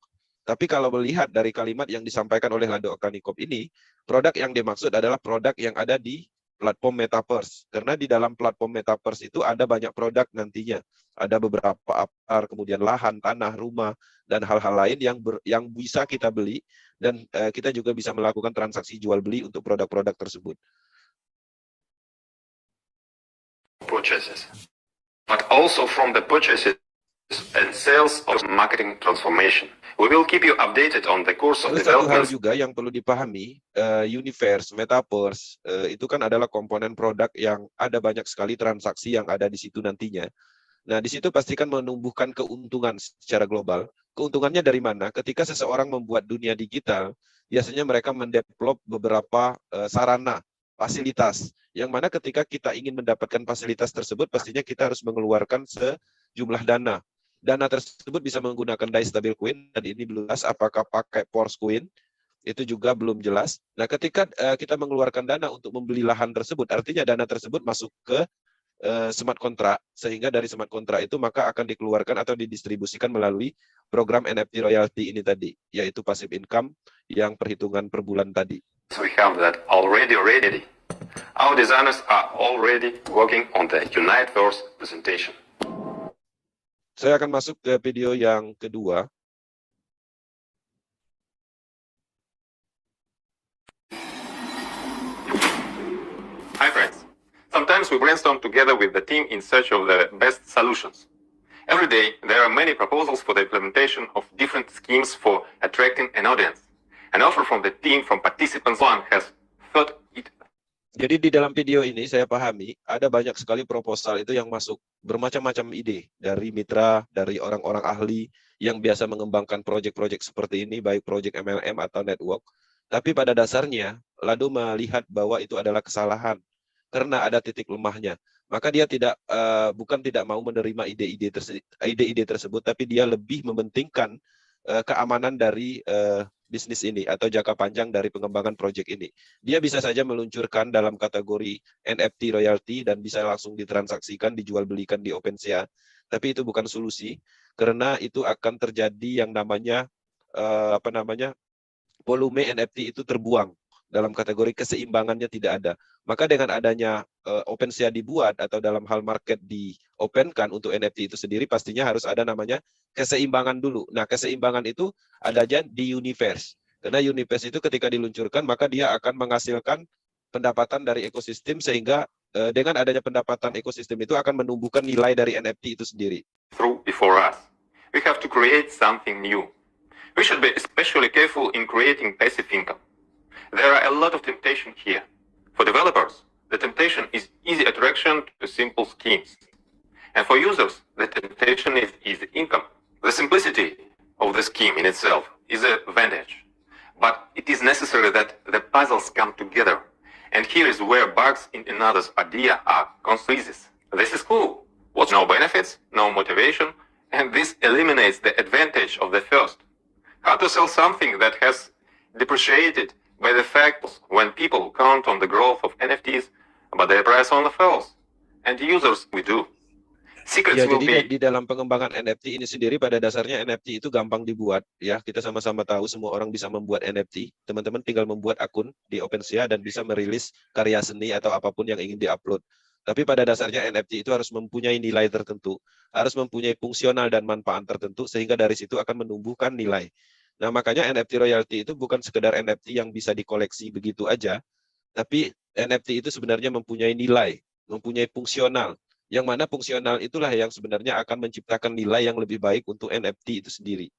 Tapi kalau melihat dari kalimat yang disampaikan oleh Lado Oktanikov ini, produk yang dimaksud adalah produk yang ada di platform Metaverse. Karena di dalam platform Metaverse itu ada banyak produk nantinya. Ada beberapa avatar, kemudian lahan, tanah, rumah, dan hal-hal lain yang bisa kita beli, dan kita juga bisa melakukan transaksi jual beli untuk produk-produk tersebut. Purchases. But also from the purchases and sales of marketing transformation. We will keep you updated on the course of Lalu satu hal developments. juga yang perlu dipahami, Universe, Metaverse, itu kan adalah komponen produk yang ada banyak sekali transaksi yang ada di situ nantinya. Nah, di situ pastikan menumbuhkan keuntungan secara global. Keuntungannya dari mana? Ketika seseorang membuat dunia digital, biasanya mereka mendevelop beberapa sarana, fasilitas, yang mana ketika kita ingin mendapatkan fasilitas tersebut, pastinya kita harus mengeluarkan sejumlah dana. Dana tersebut bisa menggunakan DAI stablecoin, dan ini belum jelas apakah pakai Force Coin, itu juga belum jelas. Nah, ketika kita mengeluarkan dana untuk membeli lahan tersebut, artinya dana tersebut masuk ke smart contract, sehingga dari smart contract itu maka akan dikeluarkan atau didistribusikan melalui program NFT royalty ini tadi, yaitu passive income yang perhitungan per bulan tadi. We have that already ready. Our designers are already working on the Universe presentation. Saya akan masuk ke video yang kedua. Hi friends. Sometimes we brainstorm together with the team in search of the best solutions. Every day there are many proposals for the implementation of different schemes for attracting an audience. An offer from the team from participants one has thought it. Jadi di dalam video ini saya pahami ada banyak sekali proposal itu yang masuk, bermacam-macam ide dari mitra, dari orang-orang ahli yang biasa mengembangkan proyek-proyek seperti ini, baik proyek MLM atau network. Tapi pada dasarnya Lado melihat bahwa itu adalah kesalahan karena ada titik lemahnya. Maka dia bukan tidak mau menerima ide-ide tersebut, tapi dia lebih mementingkan keamanan dari bisnis ini atau jangka panjang dari pengembangan proyek ini. Dia bisa saja meluncurkan dalam kategori NFT royalty dan bisa langsung ditransaksikan, dijual belikan di OpenSea. Tapi itu bukan solusi karena itu akan terjadi yang namanya volume NFT itu terbuang dalam kategori keseimbangannya tidak ada. Maka dengan adanya OpenSea dibuat atau dalam hal market di-openkan untuk NFT itu sendiri, pastinya harus ada namanya keseimbangan dulu. Nah, keseimbangan itu adanya di Universe. Karena Universe itu ketika diluncurkan, maka dia akan menghasilkan pendapatan dari ekosistem, sehingga dengan adanya pendapatan ekosistem itu akan menumbuhkan nilai dari NFT itu sendiri. Through before us. We have to create something new. We should be especially careful in creating passive income. There are a lot of temptation here. For developers, the temptation is easy attraction to simple schemes. And for users, the temptation is easy income. The simplicity of the scheme in itself is an advantage. But it is necessary that the puzzles come together. And here is where bugs in another's idea are consequences. This is cool. What's no benefits, no motivation, and this eliminates the advantage of the first. How to sell something that has depreciated by the fact when people count on the growth of NFTs, but their price only falls. And users, we do. Secrets Ya, will jadi be... di dalam pengembangan NFT ini sendiri pada dasarnya NFT itu gampang dibuat. Ya, kita sama-sama tahu semua orang bisa membuat NFT. Teman-teman tinggal membuat akun di OpenSea dan bisa merilis karya seni atau apapun yang ingin diupload. Tapi pada dasarnya NFT itu harus mempunyai nilai tertentu, harus mempunyai fungsional dan manfaat tertentu, sehingga dari situ akan menumbuhkan nilai. Nah, makanya NFT royalty itu bukan sekedar NFT yang bisa dikoleksi begitu aja, tapi NFT itu sebenarnya mempunyai nilai, mempunyai fungsional, yang mana fungsional itulah yang sebenarnya akan menciptakan nilai yang lebih baik untuk NFT itu sendiri.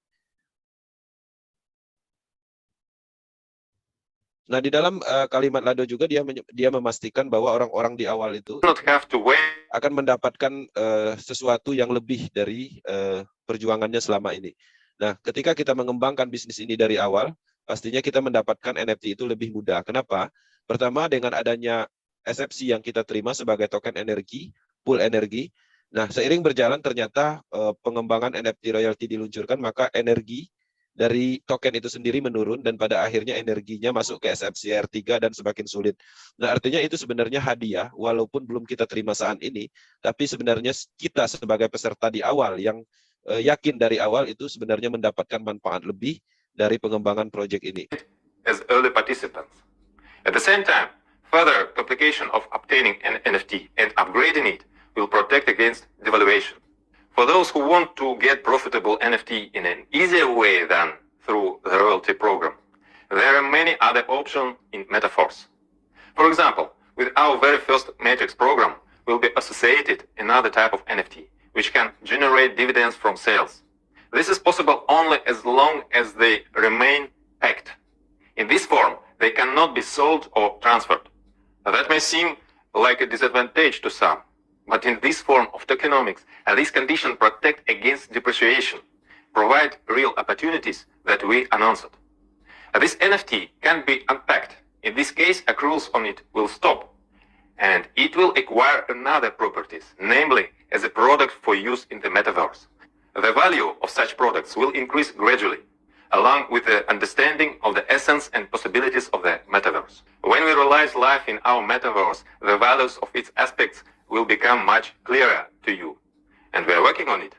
Nah, di dalam kalimat Lado juga dia memastikan bahwa orang-orang di awal itu not have to wait. akan mendapatkan sesuatu yang lebih dari perjuangannya selama ini. Nah, ketika kita mengembangkan bisnis ini dari awal, pastinya kita mendapatkan NFT itu lebih mudah. Kenapa? Pertama, dengan adanya SFC yang kita terima sebagai token energi, pool energi. Nah, seiring berjalan ternyata pengembangan NFT royalty diluncurkan, maka energi dari token itu sendiri menurun dan pada akhirnya energinya masuk ke SFCR3 dan semakin sulit. Nah, artinya itu sebenarnya hadiah, walaupun belum kita terima saat ini, tapi sebenarnya kita sebagai peserta di awal yang yakin dari awal itu sebenarnya mendapatkan manfaat lebih dari pengembangan proyek ini. As early participants. At the same time, further complication of obtaining an NFT and upgrading it will protect against devaluation. For those who want to get profitable NFT in an easier way than through the royalty program, there are many other options in Metaforce. For example, with our very first Matrix program, will be associated another type of NFT, which can generate dividends from sales. This is possible only as long as they remain packed. In this form, they cannot be sold or transferred. That may seem like a disadvantage to some, but in this form of tokenomics, these conditions protect against depreciation, provide real opportunities that we announced. This NFT can be unpacked. In this case, accruals on it will stop, and it will acquire another properties, namely as a product for use in the metaverse. The value of such products will increase gradually, along with the understanding of the essence and possibilities of the metaverse. When we realize life in our metaverse, the values of its aspects will become much clearer to you, and we are working on it.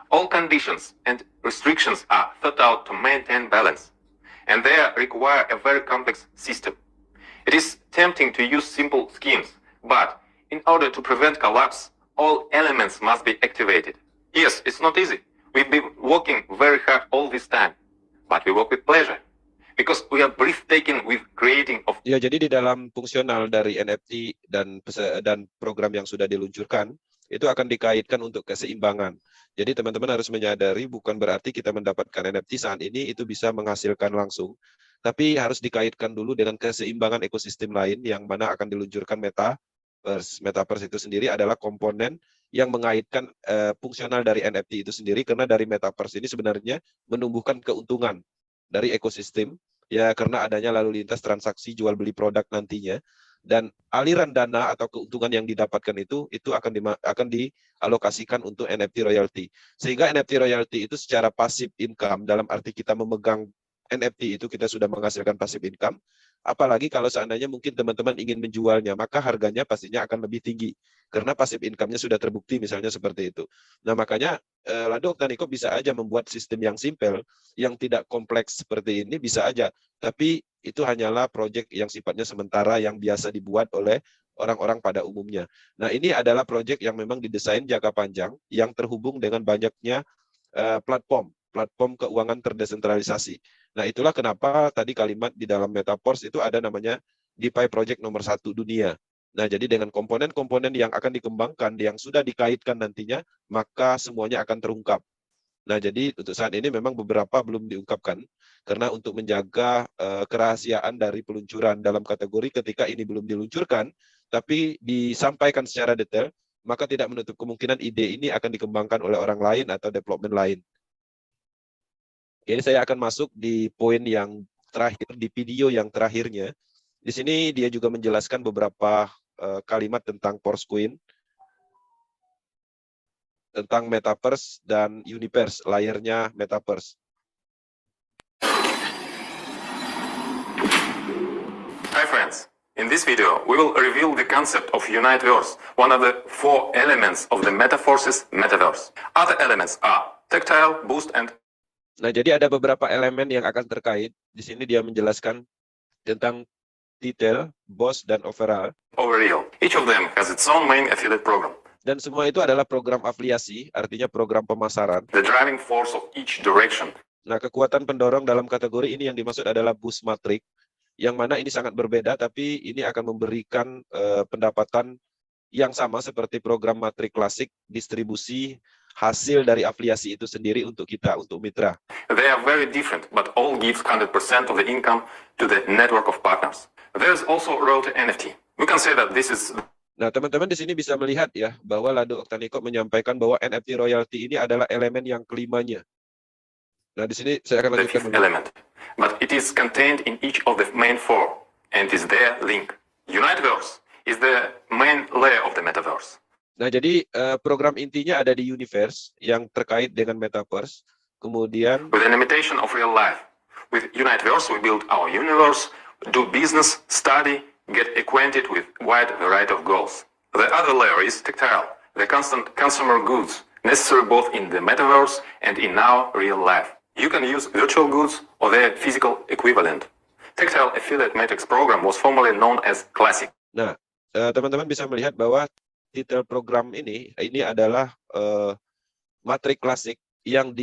All conditions and restrictions are thought out to maintain balance, and they require a very complex system. It is tempting to use simple schemes, but in order to prevent collapse, all elements must be activated. Yes, it's not easy. We've been working very hard all this time, but we work with pleasure, because we are breathtaking with creating of. Ya, jadi di dalam fungsional dari NFT dan program yang sudah diluncurkan, itu akan dikaitkan untuk keseimbangan. Jadi teman-teman harus menyadari bukan berarti kita mendapatkan NFT saat ini itu bisa menghasilkan langsung, tapi harus dikaitkan dulu dengan keseimbangan ekosistem lain yang mana akan diluncurkan Metaverse. Metaverse itu sendiri adalah komponen yang mengaitkan fungsional dari NFT itu sendiri, karena dari Metaverse ini sebenarnya menumbuhkan keuntungan dari ekosistem, ya, karena adanya lalu lintas transaksi jual beli produk nantinya, dan aliran dana atau keuntungan yang didapatkan itu akan dialokasikan untuk NFT royalty. Sehingga NFT royalty itu secara passive income, dalam arti kita memegang NFT itu kita sudah menghasilkan passive income. Apalagi kalau seandainya mungkin teman-teman ingin menjualnya, maka harganya pastinya akan lebih tinggi karena passive income-nya sudah terbukti, misalnya seperti itu. Nah, makanya Lado Oktaniko bisa aja membuat sistem yang simple, yang tidak kompleks seperti ini, bisa aja. Tapi itu hanyalah proyek yang sifatnya sementara yang biasa dibuat oleh orang-orang pada umumnya. Nah, ini adalah proyek yang memang didesain jangka panjang yang terhubung dengan banyaknya platform keuangan terdesentralisasi. Nah, itulah kenapa tadi kalimat di dalam Metaverse itu ada namanya DeFi Project nomor 1 dunia. Nah, jadi dengan komponen-komponen yang akan dikembangkan, yang sudah dikaitkan nantinya, maka semuanya akan terungkap. Nah, jadi untuk saat ini memang beberapa belum diungkapkan, karena untuk menjaga kerahasiaan dari peluncuran dalam kategori ketika ini belum diluncurkan, tapi disampaikan secara detail, maka tidak menutup kemungkinan ide ini akan dikembangkan oleh orang lain atau development lain. Ini saya akan masuk di poin yang terakhir, di video yang terakhirnya. Di sini dia juga menjelaskan beberapa kalimat tentang Forscoin, tentang Metaverse dan Universe, layernya Metaverse. Hi friends, in this video we will reveal the concept of Universe, one of the 4 elements of the Metaverse's metaverse. Other elements are tactile, boost, and. Nah, jadi ada beberapa elemen yang akan terkait. Di sini dia menjelaskan tentang detail, boss, dan overall. Overall, each of them has its own main affiliate program. Dan semua itu adalah program afiliasi, artinya program pemasaran. The driving force of each direction. Nah, kekuatan pendorong dalam kategori ini yang dimaksud adalah boost matrix, yang mana ini sangat berbeda, tapi ini akan memberikan pendapatan yang sama seperti program matrix klasik, distribusi hasil dari afiliasi itu sendiri untuk kita, untuk mitra. They are very different, but all gives 100% of the income to the network of partners. There is also royalty NFT. We can say that this is. Nah, teman-teman di sini bisa melihat ya, bahwa Lado Oktaniko menyampaikan bahwa NFT royalty ini adalah elemen yang kelimanya. Nah, di sini saya akan the lanjutkan. fifth element, but it is contained in each of the main 4, and is their link. Universe is the main layer of the metaverse. Nah, jadi program intinya ada di Universe yang terkait dengan Metaverse. Kemudian With an imitation of real life. With Universe, we build our universe, do business, study, get acquainted with wide variety of goals. The other layer is tactile, the constant consumer goods, necessary both in the metaverse and in our real life. You can use virtual goods or their physical equivalent. Tactile Affiliate Matrix Program was formerly known as Classic. Nah, teman-teman bisa melihat bahwa titel program ini adalah matrik klasik yang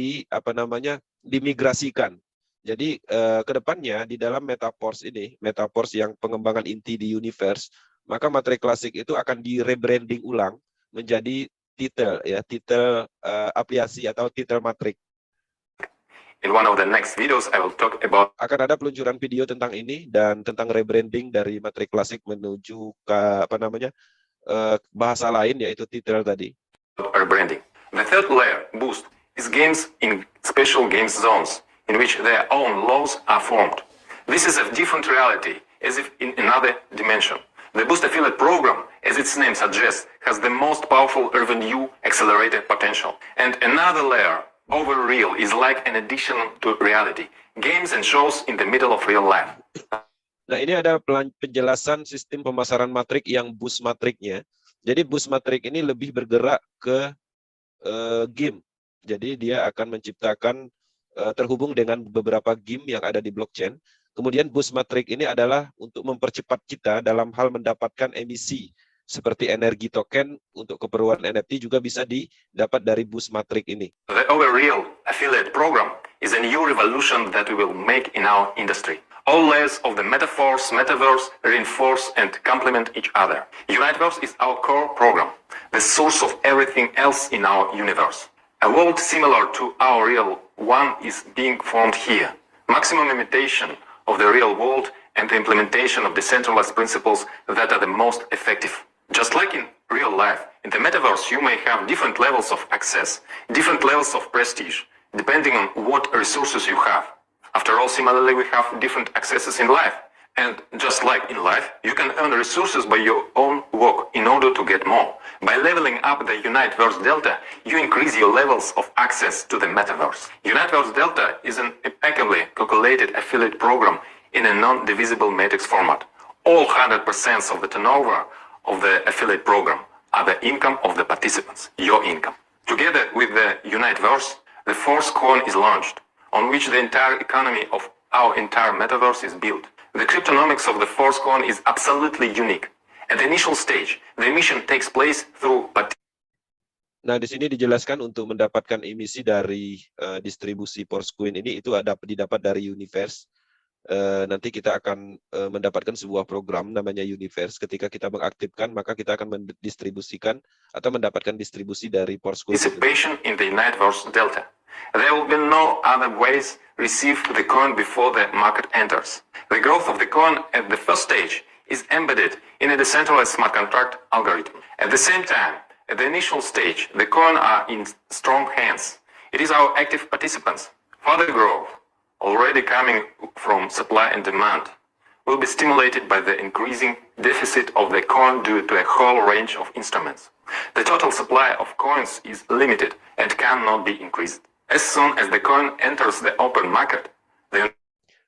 dimigrasikan. Jadi kedepannya di dalam Metaverse ini, Metaverse yang pengembangan inti di Universe, maka matrik klasik itu akan di-rebranding ulang menjadi titel ya, titel aplikasi atau titel matrik. In one of the next videos, I will talk about Akan ada peluncuran video tentang ini dan tentang rebranding dari matrik klasik menuju ke bahasa lain, yaitu titel tadi. rebranding. The third layer, Boost, is games in special games zones in which their own laws are formed. This is a different reality, as if in another dimension. The Boost affiliate program, as its name suggests, has the most powerful revenue accelerator potential. And another layer, over real, is like an addition to reality. Games and shows in the middle of real life. Nah, ini ada penjelasan sistem pemasaran matrik yang boost matriknya. Jadi boost matrik ini lebih bergerak ke game. Jadi dia akan menciptakan terhubung dengan beberapa game yang ada di blockchain. Kemudian boost matrik ini adalah untuk mempercepat kita dalam hal mendapatkan emisi. Seperti energi token untuk keperluan NFT juga bisa didapat dari boost matrik ini. The Overreal affiliate program is a new revolution that we will make in our industry. All layers of the metaverse reinforce and complement each other. Uniteverse is our core program, the source of everything else in our universe. A world similar to our real one is being formed here. Maximum imitation of the real world and the implementation of decentralized principles that are the most effective. Just like in real life, in the metaverse you may have different levels of access, different levels of prestige, depending on what resources you have. After all, similarly, we have different accesses in life. And just like in life, you can earn resources by your own work in order to get more. By leveling up the Uniteverse Delta, you increase your levels of access to the metaverse. Uniteverse Delta is an impeccably calculated affiliate program in a non-divisible matrix format. All 100% of the turnover of the affiliate program are the income of the participants, your income. Together with the Uniteverse, the Force coin is launched, on which the entire economy of our entire metaverse is built. The cryptonomics of the Force coin is absolutely unique. At the initial stage, the emission takes place through. Nah, di sini dijelaskan untuk mendapatkan emisi dari distribusi Force coin ini itu didapat dari Universe. Nanti kita akan mendapatkan sebuah program namanya Universe. Ketika kita mengaktifkan, maka kita akan mendistribusikan atau mendapatkan distribusi dari Force coin. Participation in the Uniteverse Delta. There will be no other ways receive the coin before the market enters. The growth of the coin at the first stage is embedded in a decentralized smart contract algorithm. At the same time, at the initial stage, the coin are in strong hands. It is our active participants. Further growth, already coming from supply and demand, will be stimulated by the increasing deficit of the coin due to a whole range of instruments. The total supply of coins is limited and cannot be increased. As soon as the coin enters the open market,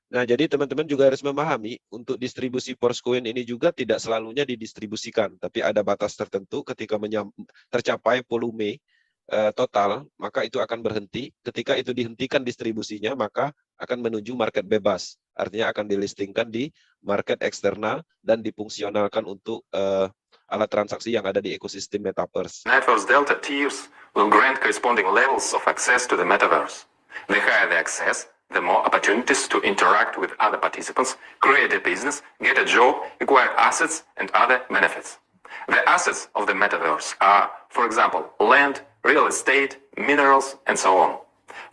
Nah, jadi teman-teman juga harus memahami untuk distribusi Force coin ini juga tidak selalunya didistribusikan, tapi ada batas tertentu ketika tercapai volume total, maka itu akan berhenti. Ketika itu dihentikan distribusinya, maka akan menuju market bebas. Artinya akan dilistingkan di market eksternal dan difungsionalkan untuk alat transaksi yang ada di ekosistem Metaverse. Metaverse Delta tiers will grant corresponding levels of access to the Metaverse. The higher the access, the more opportunities to interact with other participants, create a business, get a job, acquire assets, and other benefits. The assets of the Metaverse are, for example, land, real estate, minerals, and so on.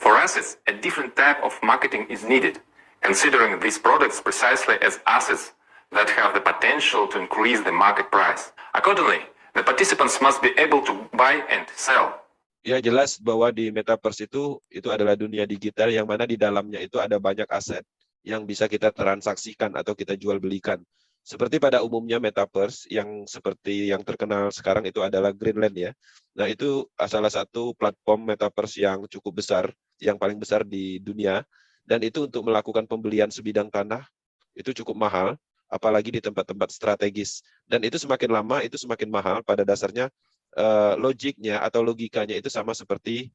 For assets, a different type of marketing is needed, considering these products precisely as assets that have the potential to increase the market price. Accordingly, the participants must be able to buy and sell. Ya, jelas bahwa di Metaverse itu adalah dunia digital yang mana di dalamnya itu ada banyak aset yang bisa kita transaksikan atau kita jual belikan. Seperti pada umumnya Metaverse yang seperti yang terkenal sekarang itu adalah Greenland ya. Nah, itu salah satu platform Metaverse yang cukup besar, yang paling besar di dunia. Dan itu untuk melakukan pembelian sebidang tanah itu cukup mahal, apalagi di tempat-tempat strategis. Dan itu semakin lama itu semakin mahal. Pada dasarnya logiknya atau logikanya itu sama seperti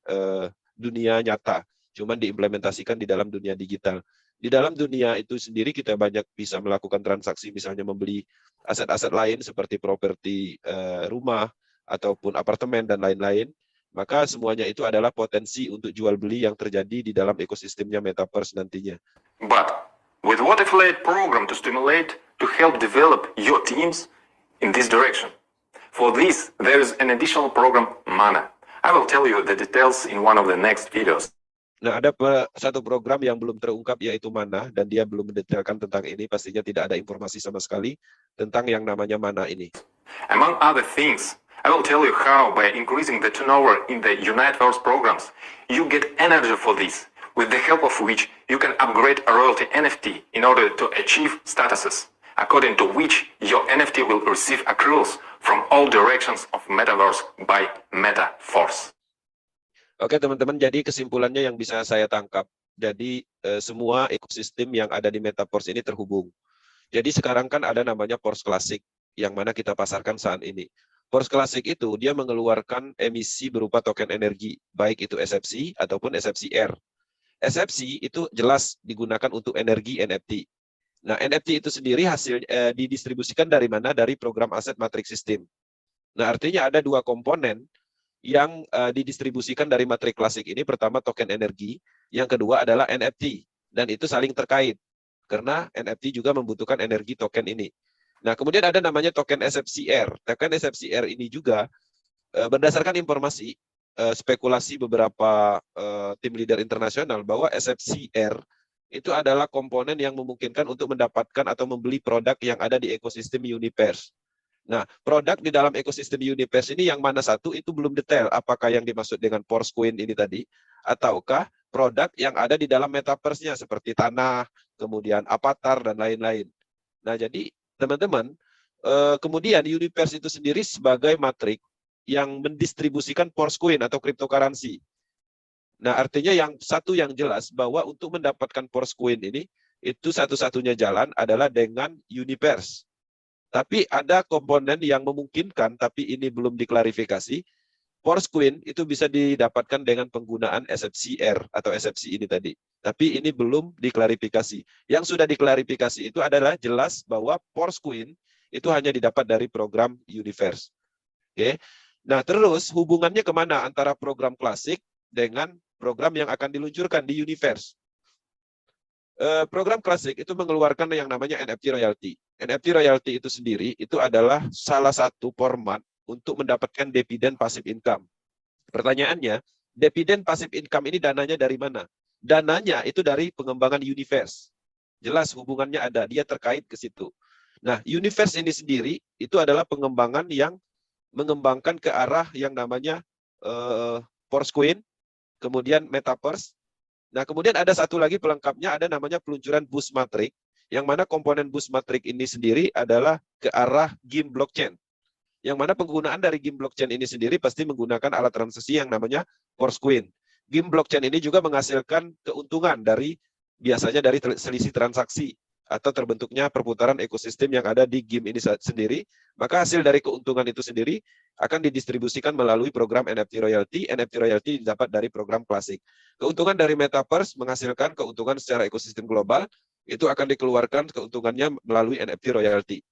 dunia nyata, cuman diimplementasikan di dalam dunia digital. Di dalam dunia itu sendiri kita banyak bisa melakukan transaksi, misalnya membeli aset-aset lain seperti properti rumah ataupun apartemen dan lain-lain. Maka semuanya itu adalah potensi untuk jual beli yang terjadi di dalam ekosistemnya Metaverse nantinya. But with what affiliate program to stimulate to help develop your teams in this direction? For this, there is an additional program, Mana. I will tell you the details in one of the next videos. Nah, ada satu program yang belum terungkap, yaitu Mana, dan dia belum mendetailkan tentang ini. Pastinya tidak ada informasi sama sekali tentang yang namanya Mana ini. Among other things, I will tell you how by increasing the turnover in the Universe programs, you get energy for this, with the help of which you can upgrade a royalty NFT in order to achieve statuses, according to which your NFT will receive accruals from all directions of Metaverse by Metaforce. Oke teman-teman, jadi kesimpulannya yang bisa saya tangkap, jadi semua ekosistem yang ada di Metaverse ini terhubung. Jadi sekarang kan ada namanya Force Classic, yang mana kita pasarkan saat ini. Force Classic itu dia mengeluarkan emisi berupa token energi, baik itu SFC ataupun SFCR. SFC itu jelas digunakan untuk energi NFT. Nah, NFT itu sendiri hasil didistribusikan dari mana? Dari program aset matrix system. Nah, artinya ada dua komponen yang didistribusikan dari matrix klasik ini. Pertama token energi, yang kedua adalah NFT, dan itu saling terkait karena NFT juga membutuhkan energi token ini. Nah, kemudian ada namanya token SFCR. Token SFCR ini juga berdasarkan informasi spekulasi beberapa tim leader internasional bahwa SFCR itu adalah komponen yang memungkinkan untuk mendapatkan atau membeli produk yang ada di ekosistem Universe. Nah, produk di dalam ekosistem Universe ini yang mana satu itu belum detail, apakah yang dimaksud dengan Force Coin ini tadi, ataukah produk yang ada di dalam Metaverse-nya seperti tanah, kemudian avatar, dan lain-lain. Nah, jadi teman-teman, kemudian Universe itu sendiri sebagai matrik yang mendistribusikan Force Coin atau cryptocurrency. Nah, artinya yang satu yang jelas bahwa untuk mendapatkan Force Coin ini, itu satu-satunya jalan adalah dengan Universe. Tapi ada komponen yang memungkinkan, tapi ini belum diklarifikasi. Force Coin itu bisa didapatkan dengan penggunaan SFCR atau SFC ini tadi. Tapi ini belum diklarifikasi. Yang sudah diklarifikasi itu adalah jelas bahwa Force Coin itu hanya didapat dari program Universe. Oke. Nah, terus hubungannya kemana antara program klasik dengan program yang akan diluncurkan di Universe? Program klasik itu mengeluarkan yang namanya NFT royalty. NFT royalty itu sendiri itu adalah salah satu format untuk mendapatkan dividen passive income. Pertanyaannya, dividen passive income ini dananya dari mana? Dananya itu dari pengembangan Universe. Jelas hubungannya ada, dia terkait ke situ. Nah, Universe ini sendiri itu adalah pengembangan yang mengembangkan ke arah yang namanya Force Coin, kemudian Metaverse. Nah, kemudian ada satu lagi pelengkapnya, ada namanya peluncuran Boost Matrix, yang mana komponen Boost Matrix ini sendiri adalah ke arah game blockchain. Yang mana penggunaan dari game blockchain ini sendiri pasti menggunakan alat transaksi yang namanya Force Coin. Game blockchain ini juga menghasilkan keuntungan dari biasanya dari selisih transaksi atau terbentuknya perputaran ekosistem yang ada di game ini sendiri. Maka hasil dari keuntungan itu sendiri akan didistribusikan melalui program NFT royalty. NFT royalty didapat dari program klasik. Keuntungan dari Metaverse menghasilkan keuntungan secara ekosistem global, itu akan dikeluarkan keuntungannya melalui NFT royalty.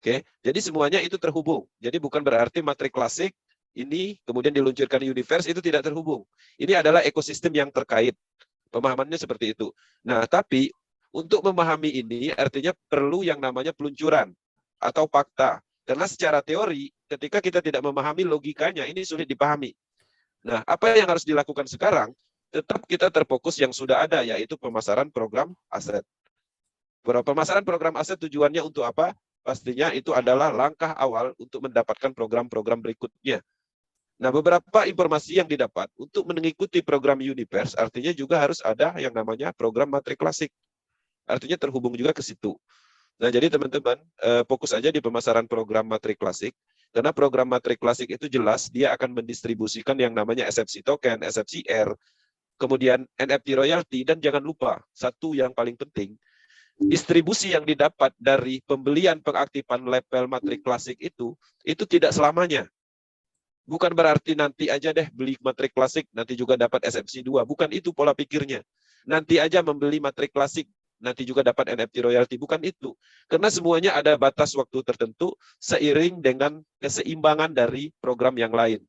Oke, jadi semuanya itu terhubung. Jadi bukan berarti matrik klasik ini kemudian diluncurkan di Universe itu tidak terhubung. Ini adalah ekosistem yang terkait. Pemahamannya seperti itu. Nah, tapi untuk memahami ini artinya perlu yang namanya peluncuran atau fakta. Karena secara teori, ketika kita tidak memahami logikanya, ini sulit dipahami. Nah, apa yang harus dilakukan sekarang? Tetap kita terfokus yang sudah ada, yaitu pemasaran program aset. Pemasaran program aset tujuannya untuk apa? Pastinya itu adalah langkah awal untuk mendapatkan program-program berikutnya. Nah, beberapa informasi yang didapat untuk mengikuti program Universe, artinya juga harus ada yang namanya program matrik klasik. Artinya terhubung juga ke situ. Nah, jadi teman-teman, fokus aja di pemasaran program matrik klasik, karena program matrik klasik itu jelas dia akan mendistribusikan yang namanya SFC token, SFCR, kemudian NFT royalty, dan jangan lupa, satu yang paling penting, distribusi yang didapat dari pembelian pengaktifan level matrik klasik itu tidak selamanya. Bukan berarti nanti aja deh beli matrik klasik, nanti juga dapat SFC 2. Bukan itu pola pikirnya. Nanti aja membeli matrik klasik, nanti juga dapat NFT royalty. Bukan itu. Karena semuanya ada batas waktu tertentu seiring dengan keseimbangan dari program yang lain.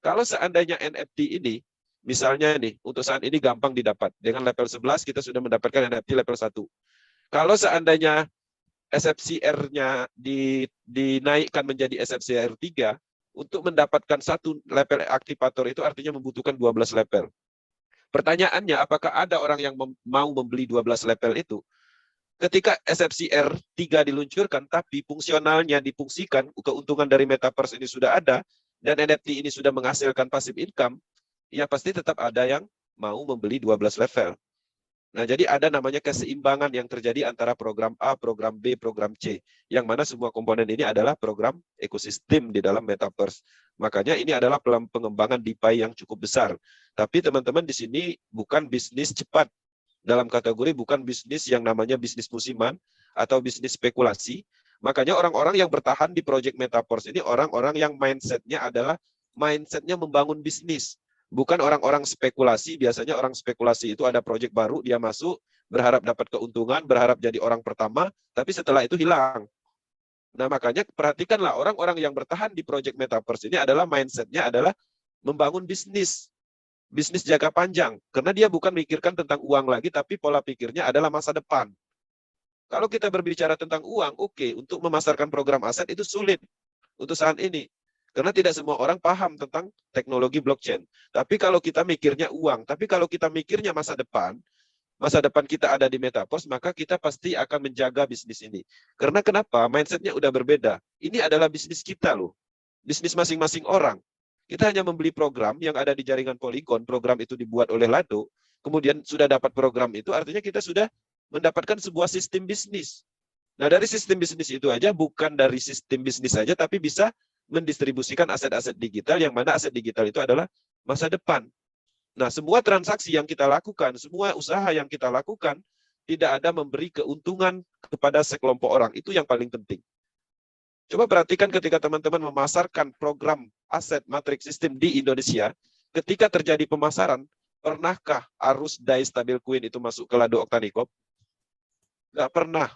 Kalau seandainya NFT ini, misalnya nih, untuk saat ini gampang didapat. Dengan level 11 kita sudah mendapatkan NFT level 1. Kalau seandainya SFCR-nya dinaikkan menjadi SFCR 3, untuk mendapatkan satu level aktivator itu artinya membutuhkan 12 level. Pertanyaannya, apakah ada orang yang mau membeli 12 level itu? Ketika SFCR 3 diluncurkan, tapi fungsionalnya difungsikan, keuntungan dari Metaverse ini sudah ada, dan NFT ini sudah menghasilkan passive income, ya pasti tetap ada yang mau membeli 12 level. Nah, jadi ada namanya keseimbangan yang terjadi antara program A, program B, program C. Yang mana semua komponen ini adalah program ekosistem di dalam Metaverse. Makanya ini adalah pengembangan DeFi yang cukup besar. Tapi teman-teman di sini bukan bisnis cepat. Dalam kategori bukan bisnis yang namanya bisnis musiman atau bisnis spekulasi. Makanya orang-orang yang bertahan di project Metaverse ini orang-orang yang mindsetnya adalah mindsetnya membangun bisnis. Bukan orang-orang spekulasi. Biasanya orang spekulasi itu ada proyek baru, dia masuk, berharap dapat keuntungan, berharap jadi orang pertama, tapi setelah itu hilang. Nah, makanya perhatikanlah orang-orang yang bertahan di proyek Metaverse ini adalah mindsetnya adalah membangun bisnis. Bisnis jangka panjang. Karena dia bukan mikirkan tentang uang lagi, tapi pola pikirnya adalah masa depan. Kalau kita berbicara tentang uang, oke, untuk memasarkan program aset itu sulit untuk saat ini. Karena tidak semua orang paham tentang teknologi blockchain. Tapi kalau kita mikirnya uang, tapi kalau kita mikirnya masa depan kita ada di Metaverse, maka kita pasti akan menjaga bisnis ini. Karena kenapa? Mindsetnya udah berbeda. Ini adalah bisnis kita loh. Bisnis masing-masing orang. Kita hanya membeli program yang ada di jaringan Polygon, program itu dibuat oleh Lado, kemudian sudah dapat program itu, artinya kita sudah mendapatkan sebuah sistem bisnis. Nah, dari sistem bisnis itu aja, bukan dari sistem bisnis saja, tapi bisa mendistribusikan aset-aset digital, yang mana aset digital itu adalah masa depan. Nah, semua transaksi yang kita lakukan, semua usaha yang kita lakukan, tidak ada memberi keuntungan kepada sekelompok orang. Itu yang paling penting. Coba perhatikan ketika teman-teman memasarkan program aset matrix system di Indonesia, ketika terjadi pemasaran, pernahkah arus DAI stablecoin itu masuk ke Lado Octanicop? Nggak pernah.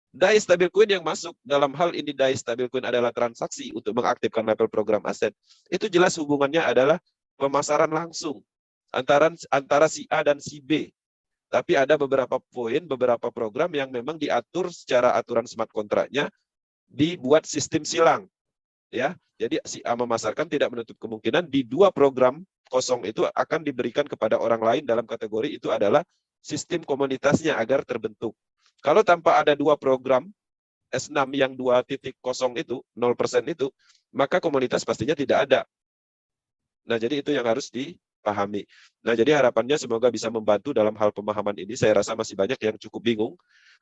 DAI stablecoin yang masuk dalam hal ini, DAI stablecoin adalah transaksi untuk mengaktifkan level program aset. Itu jelas hubungannya adalah pemasaran langsung antara si A dan si B. Tapi ada beberapa poin, beberapa program yang memang diatur secara aturan smart kontraknya, dibuat sistem silang. Ya, jadi si A memasarkan tidak menutup kemungkinan di dua program kosong itu akan diberikan kepada orang lain dalam kategori itu adalah sistem komunitasnya agar terbentuk. Kalau tanpa ada dua program S6 yang 2.0 itu, 0% itu, maka komunitas pastinya tidak ada. Nah, jadi itu yang harus dipahami. Nah, jadi harapannya semoga bisa membantu dalam hal pemahaman ini. Saya rasa masih banyak yang cukup bingung,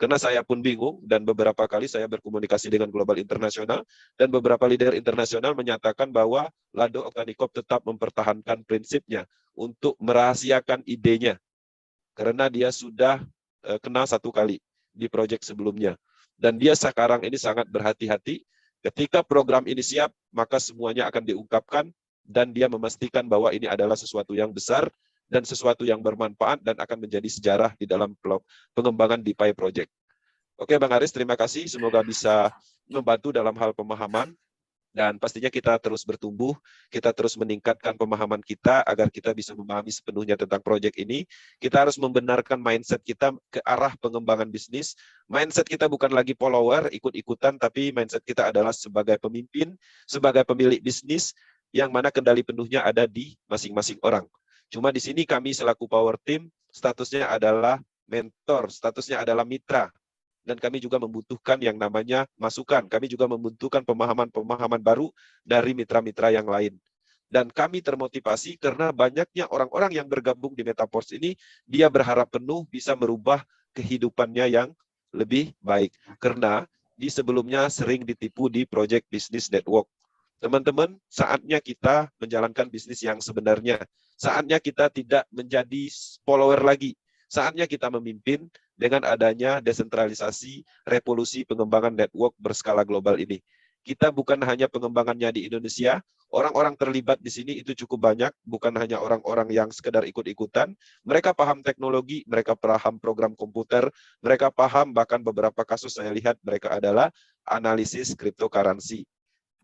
karena saya pun bingung, dan beberapa kali saya berkomunikasi dengan global internasional, dan beberapa leader internasional menyatakan bahwa Lado Octanicop tetap mempertahankan prinsipnya untuk merahasiakan idenya, karena dia sudah kena satu kali di proyek sebelumnya. Dan dia sekarang ini sangat berhati-hati, ketika program ini siap, maka semuanya akan diungkapkan, dan dia memastikan bahwa ini adalah sesuatu yang besar, dan sesuatu yang bermanfaat, dan akan menjadi sejarah di dalam pengembangan DeFi Project. Oke, Bang Aris, terima kasih. Semoga bisa membantu dalam hal pemahaman. Dan pastinya kita terus bertumbuh, kita terus meningkatkan pemahaman kita agar kita bisa memahami sepenuhnya tentang proyek ini. Kita harus membenarkan mindset kita ke arah pengembangan bisnis. Mindset kita bukan lagi follower, ikut-ikutan, tapi mindset kita adalah sebagai pemimpin, sebagai pemilik bisnis, yang mana kendali penuhnya ada di masing-masing orang. Cuma di sini kami selaku Power Team, statusnya adalah mentor, statusnya adalah mitra. Dan kami juga membutuhkan yang namanya masukan. Kami juga membutuhkan pemahaman-pemahaman baru dari mitra-mitra yang lain. Dan kami termotivasi karena banyaknya orang-orang yang bergabung di Metaverse ini, dia berharap penuh bisa merubah kehidupannya yang lebih baik. Karena di sebelumnya sering ditipu di Project Business Network. Teman-teman, saatnya kita menjalankan bisnis yang sebenarnya. Saatnya kita tidak menjadi follower lagi. Saatnya kita memimpin dengan adanya desentralisasi, revolusi pengembangan network berskala global ini. Kita bukan hanya pengembangannya di Indonesia, orang-orang terlibat di sini itu cukup banyak, bukan hanya orang-orang yang sekedar ikut-ikutan. Mereka paham teknologi, mereka paham program komputer, mereka paham bahkan beberapa kasus saya lihat mereka adalah analisis cryptocurrency.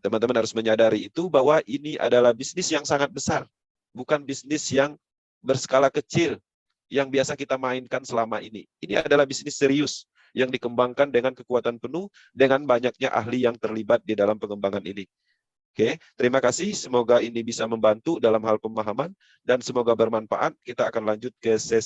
Teman-teman harus menyadari itu bahwa ini adalah bisnis yang sangat besar, bukan bisnis yang berskala kecil yang biasa kita mainkan selama ini. Ini adalah bisnis serius, yang dikembangkan dengan kekuatan penuh dengan banyaknya ahli yang terlibat di dalam pengembangan ini. Oke, terima kasih. Semoga ini bisa membantu dalam hal pemahaman dan semoga bermanfaat. Kita akan lanjut ke sesi